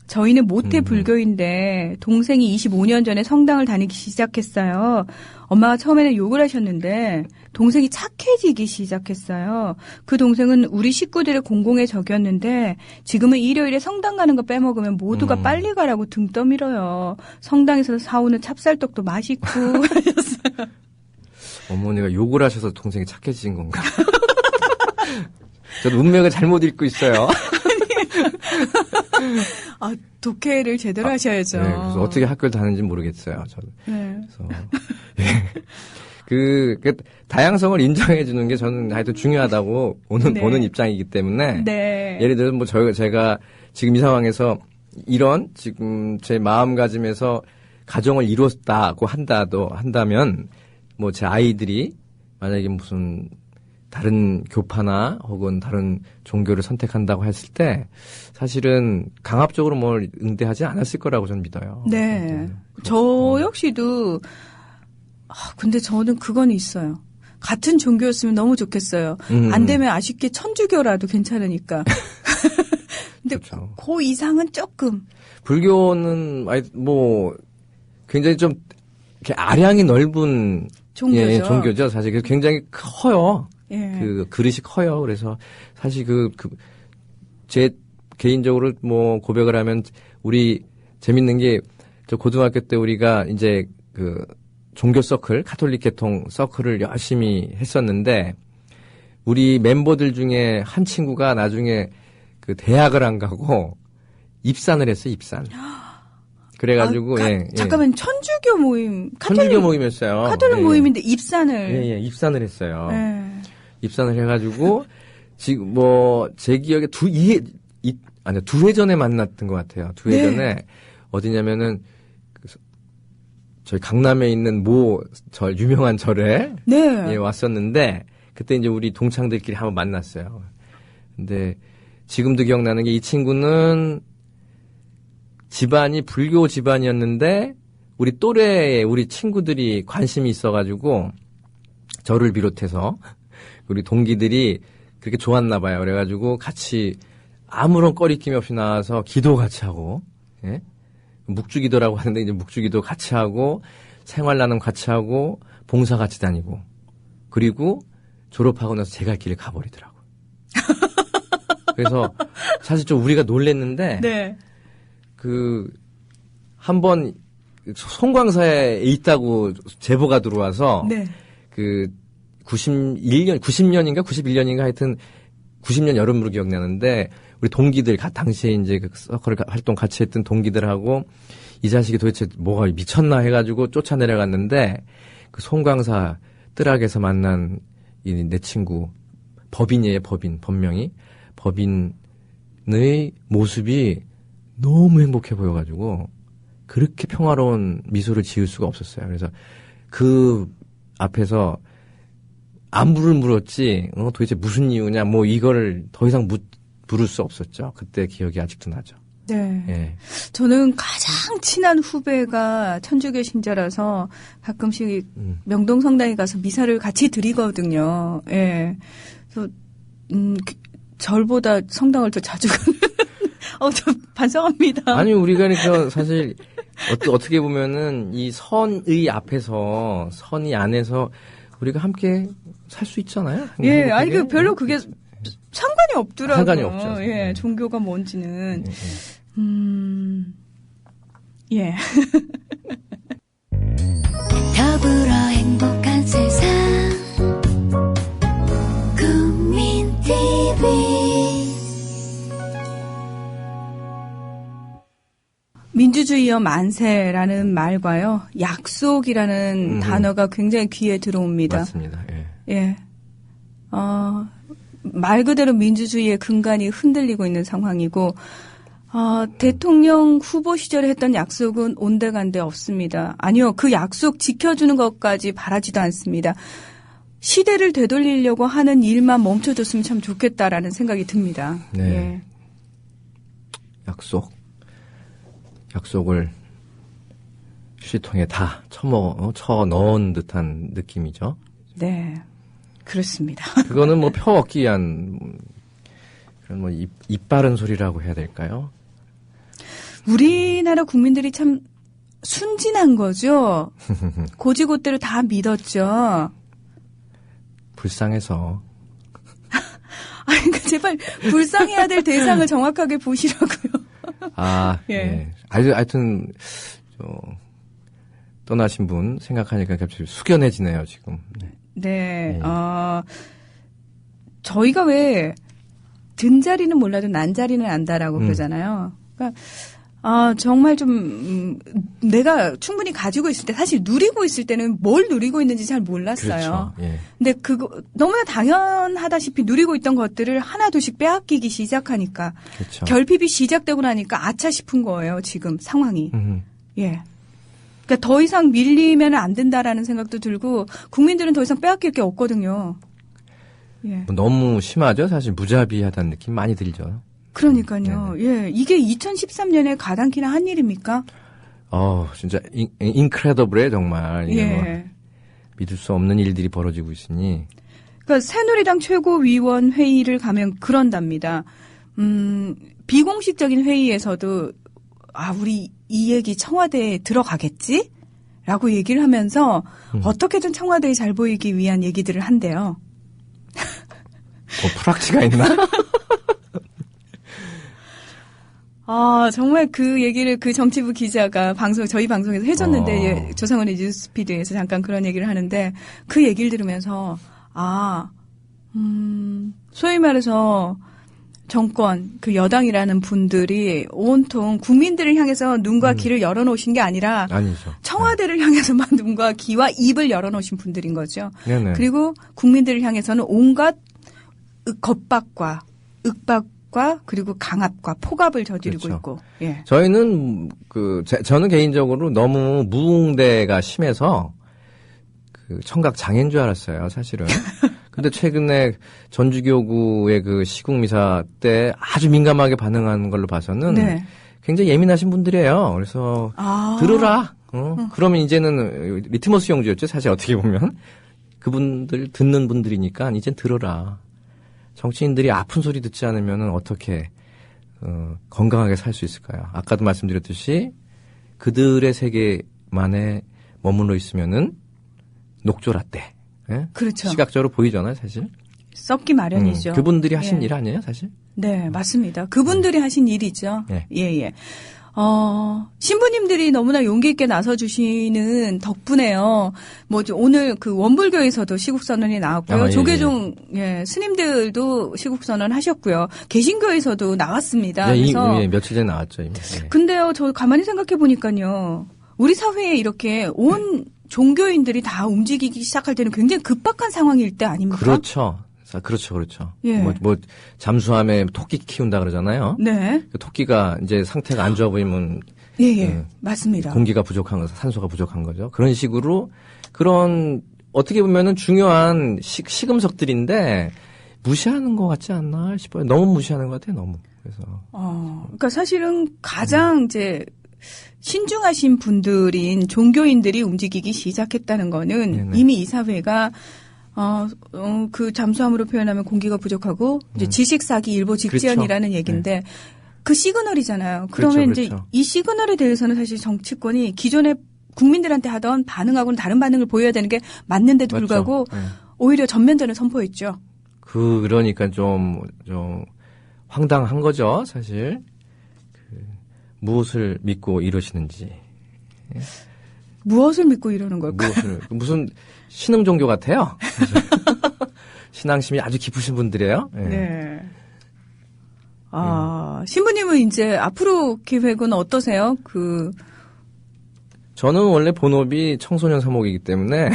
저희는 모태 불교인데 동생이 25년 전에 성당을 다니기 시작했어요. 엄마가 처음에는 욕을 하셨는데 동생이 착해지기 시작했어요. 그 동생은 우리 식구들의 공공의 적이었는데 지금은 일요일에 성당 가는 거 빼먹으면 모두가 빨리 가라고 등 떠밀어요. 성당에서 사오는 찹쌀떡도 맛있고 하셨어요. 어머니가 욕을 하셔서 동생이 착해진 건가? 저도 운명을 잘못 읽고 있어요. 독해를 제대로 하셔야죠. 네, 그래서 어떻게 학교를 다니는지 모르겠어요. 저는. 네. 그래서 다양성을 인정해 주는 게 저는 하여튼 중요하다고 보는 입장이기 때문에. 네. 예를 들어서 뭐 제가 지금 이 상황에서 이런 지금 제 마음가짐에서 가정을 이뤘다고 한다면 뭐 제 아이들이 만약에 무슨 다른 교파나 혹은 다른 종교를 선택한다고 했을 때 사실은 강압적으로 뭘 응대하지 않았을 거라고 저는 믿어요. 네. 저 역시도 근데 저는 그건 있어요. 같은 종교였으면 너무 좋겠어요. 안 되면 아쉽게 천주교라도 괜찮으니까. 근데 그렇죠. 그 이상은 조금. 불교는 뭐 굉장히 좀 이렇게 아량이 넓은 종교죠. 예, 종교죠. 사실 그래서 굉장히 커요. 예. 그 그릇이 커요. 그래서 사실 제 개인적으로 뭐 고백을 하면 우리 재밌는 게 저 고등학교 때 우리가 이제 그 종교 서클, 카톨릭 계통 서클을 열심히 했었는데 우리 멤버들 중에 한 친구가 나중에 그 대학을 안 가고 입산을 했어요. 입산. 그래가지고 잠깐만 천주교 모임, 천주교 모임이었어요. 카톨릭 모임인데 입산을 예, 입산을 했어요. 예. 입산을 해가지고 지금 뭐 제 기억에 두 회 전에 만났던 것 같아요. 두 회 전에 어디냐면은 저희 강남에 있는 절 유명한 절에 예, 왔었는데 그때 이제 우리 동창들끼리 한번 만났어요. 근데 지금도 기억나는 게 이 친구는 집안이 불교 집안이었는데 우리 또래에 우리 친구들이 관심이 있어가지고 저를 비롯해서 우리 동기들이 그렇게 좋았나 봐요. 그래가지고 같이 아무런 꺼리낌이 없이 나와서 기도 같이 하고 예? 묵주기도라고 하는데 이제 묵주기도 같이 하고 생활나눔 같이 하고 봉사 같이 다니고 그리고 졸업하고 나서 제 갈 길을 가버리더라고요. 그래서 사실 좀 우리가 놀랬는데 네. 한번 송광사에 있다고 제보가 들어와서 네. 90년인가 91년인가 하여튼 90년 여름으로 기억나는데 우리 동기들 당시에 이제 그 서클 활동 같이 했던 동기들하고 이 자식이 도대체 뭐가 미쳤나 해가지고 쫓아내려갔는데 그 송광사 뜰악에서 만난 내 친구 법인이에요. 법명이 법인의 모습이 너무 행복해 보여가지고 그렇게 평화로운 미소를 지을 수가 없었어요. 그래서 그 앞에서 안부를 물었지 도대체 무슨 이유냐 뭐 이거를 더 이상 물을 수 없었죠. 그때 기억이 아직도 나죠. 네. 예. 저는 가장 친한 후배가 천주교 신자라서 가끔씩 명동 성당에 가서 미사를 같이 드리거든요. 예. 그래서 절보다 성당을 더 자주 가는. 저 반성합니다. 아니 우리가 그러니까 사실 어떻게 보면은 이 선의 앞에서 선의 안에서 우리가 함께 살 수 있잖아요. 예, 아니 별로 그게 상관이 없더라고요. 상관이 없죠. 예, 종교가 뭔지는. 예. 더불어 행복한 세상 국민 TV 민주주의여 만세라는 말과요, 약속이라는 단어가 굉장히 귀에 들어옵니다. 맞습니다. 예. 예. 말 그대로 민주주의의 근간이 흔들리고 있는 상황이고, 대통령 후보 시절에 했던 약속은 온데간데 없습니다. 아니요, 그 약속 지켜주는 것까지 바라지도 않습니다. 시대를 되돌리려고 하는 일만 멈춰줬으면 참 좋겠다라는 생각이 듭니다. 네. 예. 약속을 휴지통에 다 쳐 넣은 듯한 느낌이죠. 네, 그렇습니다. 그거는 뭐 표 얻기 위한 그런 뭐 입 바른 소리라고 해야 될까요? 우리나라 국민들이 참 순진한 거죠. 고지고대로 다 믿었죠. 불쌍해서. 아니, 그러니까 제발 불쌍해야 될 대상을 정확하게 보시라고요. 예. 예. 하여튼 떠나신 분 생각하니까 갑자기 숙연해지네요, 지금. 네. 저희가 왜 든 자리는 몰라도 난 자리는 안다라고 그러잖아요. 그러니까 정말 좀 내가 충분히 가지고 있을 때, 사실 누리고 있을 때는 뭘 누리고 있는지 잘 몰랐어요. 그렇죠. 예. 근데 그거 너무나 당연하다시피 누리고 있던 것들을 하나둘씩 빼앗기기 시작하니까, 그렇죠. 결핍이 시작되고 나니까 아차 싶은 거예요, 지금 상황이. 예. 그러니까 더 이상 밀리면 안 된다라는 생각도 들고, 국민들은 더 이상 빼앗길 게 없거든요. 예. 너무 심하죠. 사실 무자비하다는 느낌 많이 들죠. 그러니까요. 예, 이게 2013년에 가당키나 한 일입니까? 진짜 인크레더블해 정말. 이게 예. 뭐 믿을 수 없는 일들이 벌어지고 있으니. 그러니까 새누리당 최고위원 회의를 가면 그런답니다. 비공식적인 회의에서도 우리 이 얘기 청와대에 들어가겠지? 라고 얘기를 하면서 어떻게든 청와대에 잘 보이기 위한 얘기들을 한대요. 뭐 프락치가 있나? 정말 그 얘기를 그 정치부 기자가 저희 방송에서 해줬는데, 조상원의 뉴스피드에서 잠깐 그런 얘기를 하는데, 그 얘기를 들으면서, 소위 말해서 정권, 그 여당이라는 분들이 온통 국민들을 향해서 눈과 귀를 열어놓으신 게 아니라, 아니죠. 청와대를 향해서만 눈과 귀와 입을 열어놓으신 분들인 거죠. 네네. 그리고 국민들을 향해서는 온갖 겁박과 윽박과 그리고 강압과 폭압을 저지르고 그렇죠. 있고. 예. 저희는 저는 개인적으로 너무 무응대가 심해서 그 청각 장애인 줄 알았어요, 사실은. 근데 최근에 전주교구의 그 시국미사 때 아주 민감하게 반응한 걸로 봐서는 네. 굉장히 예민하신 분들이에요. 그래서 들으라. 그러면 이제는 리트머스 용지였죠, 사실 어떻게 보면. 그분들 듣는 분들이니까 이젠 들어라. 정치인들이 아픈 소리 듣지 않으면 어떻게 건강하게 살 수 있을까요? 아까도 말씀드렸듯이 그들의 세계만에 머물러 있으면은 녹조라떼. 예? 그렇죠. 시각적으로 보이잖아요, 사실. 썩기 마련이죠. 그분들이 하신 일 아니에요, 사실? 네, 맞습니다. 그분들이 하신 일이죠. 예. 예. 신부님들이 너무나 용기 있게 나서주시는 덕분에요. 오늘 그 원불교에서도 시국선언이 나왔고요. 조계종, 스님들도 시국선언 하셨고요. 개신교에서도 나왔습니다. 그래서. 며칠 전에 나왔죠, 이미. 예. 근데요, 저 가만히 생각해 보니까요. 우리 사회에 이렇게 온 종교인들이 다 움직이기 시작할 때는 굉장히 급박한 상황일 때 아닙니까? 그렇죠. 예. 잠수함에 토끼 키운다 그러잖아요. 네. 그 토끼가 이제 상태가 안 좋아 보이면. 맞습니다. 공기가 부족한 거죠. 산소가 부족한 거죠. 그런 식으로 그런 어떻게 보면은 중요한 시금석들인데 무시하는 것 같지 않나 싶어요. 너무 무시하는 것 같아요, 너무. 그래서. 그러니까 사실은 가장 이제 신중하신 분들인 종교인들이 움직이기 시작했다는 거는 네네. 이미 이 사회가 그 잠수함으로 표현하면 공기가 부족하고 이제 지식 사기 일보 직전이라는 그렇죠. 얘기인데 그 시그널이잖아요. 그러면 그렇죠. 이제 이 시그널에 대해서는 사실 정치권이 기존에 국민들한테 하던 반응하고는 다른 반응을 보여야 되는 게 맞는데도 맞죠. 불구하고 네. 오히려 전면전을 선포했죠. 그러니까 좀 황당한 거죠, 사실. 무엇을 믿고 이러시는지. 예? 무엇을 믿고 이러는 걸까요? 무슨 신흥 종교 같아요. 신앙심이 아주 깊으신 분들이에요. 예. 네. 신부님은 이제 앞으로 계획은 어떠세요? 저는 원래 본업이 청소년 사목이기 때문에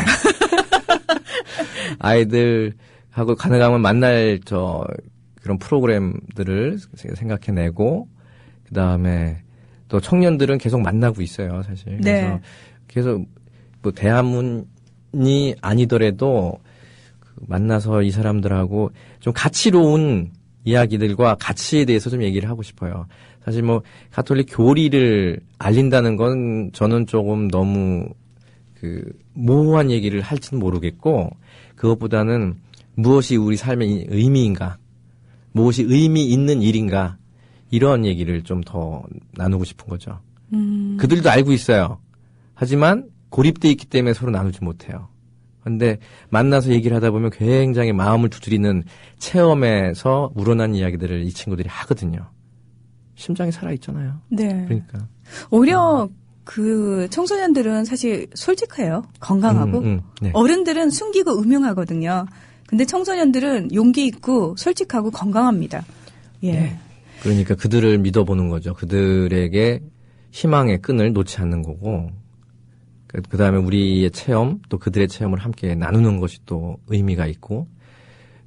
아이들하고 가능하면 만날 그런 프로그램들을 생각해내고 그다음에 또 청년들은 계속 만나고 있어요, 사실. 네. 그래서 계속 대화문이 아니더라도 만나서 이 사람들하고 좀 가치로운 이야기들과 가치에 대해서 좀 얘기를 하고 싶어요. 사실 가톨릭 교리를 알린다는 건 저는 조금 너무 모호한 얘기를 할지는 모르겠고 그것보다는 무엇이 우리 삶의 의미인가, 무엇이 의미 있는 일인가 이런 얘기를 좀 더 나누고 싶은 거죠. 그들도 알고 있어요. 하지만 고립돼 있기 때문에 서로 나누지 못해요. 그런데 만나서 얘기를 하다 보면 굉장히 마음을 두드리는 체험에서 우러난 이야기들을 이 친구들이 하거든요. 심장이 살아있잖아요. 네. 그러니까. 오히려 청소년들은 사실 솔직해요. 건강하고. 네. 어른들은 숨기고 음흉하거든요. 근데 청소년들은 용기 있고 솔직하고 건강합니다. 예. 네. 그러니까 그들을 믿어보는 거죠. 그들에게 희망의 끈을 놓지 않는 거고, 그 다음에 우리의 체험, 또 그들의 체험을 함께 나누는 것이 또 의미가 있고,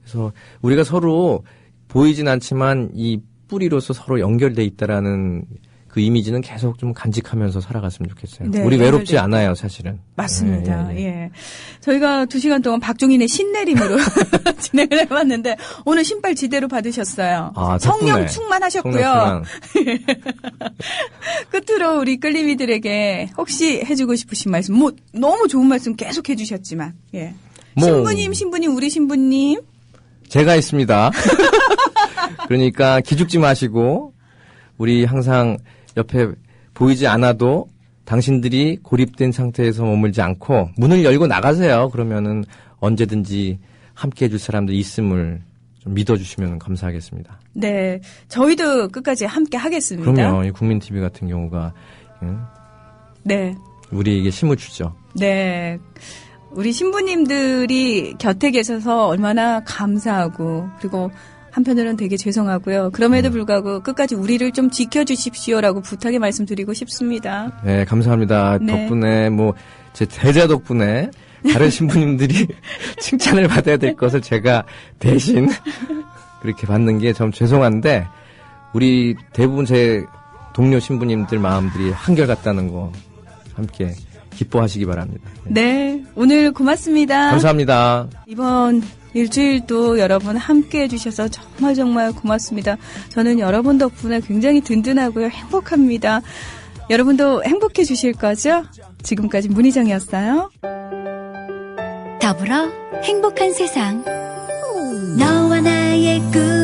그래서 우리가 서로 보이진 않지만 이 뿌리로서 서로 연결돼 있다라는 그 이미지는 계속 좀 간직하면서 살아갔으면 좋겠어요. 네, 우리 외롭지 연결돼 않아요, 사실은. 맞습니다. 예. 저희가 2시간 동안 박종인의 신내림으로 진행을 해봤는데 오늘 신발 지대로 받으셨어요. 아, 성령 충만하셨고요. 끝으로 우리 끌림이들에게 혹시 해주고 싶으신 말씀, 뭐 너무 좋은 말씀 계속 해주셨지만, 예. 신부님, 우리 신부님. 제가 있습니다. 그러니까 기죽지 마시고 우리 항상 옆에 보이지 않아도 당신들이 고립된 상태에서 머물지 않고 문을 열고 나가세요. 그러면은 언제든지 함께 해줄 사람들 있음을 좀 믿어주시면 감사하겠습니다. 네, 저희도 끝까지 함께 하겠습니다. 그럼요. 이 국민TV 같은 경우가 네, 우리에게 힘을 주죠. 네. 우리 신부님들이 곁에 계셔서 얼마나 감사하고 그리고 한편으로는 되게 죄송하고요. 그럼에도 불구하고 끝까지 우리를 좀 지켜주십시오라고 부탁의 말씀드리고 싶습니다. 네, 감사합니다. 네. 덕분에 제 대자 덕분에 다른 신부님들이 칭찬을 받아야 될 것을 제가 대신 그렇게 받는 게 좀 죄송한데 우리 대부분 제 동료 신부님들 마음들이 한결같다는 거 함께 기뻐하시기 바랍니다. 네, 오늘 고맙습니다. 감사합니다. 이번 일주일도 여러분 함께 해주셔서 정말 고맙습니다. 저는 여러분 덕분에 굉장히 든든하고요. 행복합니다. 여러분도 행복해 주실 거죠? 지금까지 문희정이었어요. 더불어 행복한 세상 너와 나의 꿈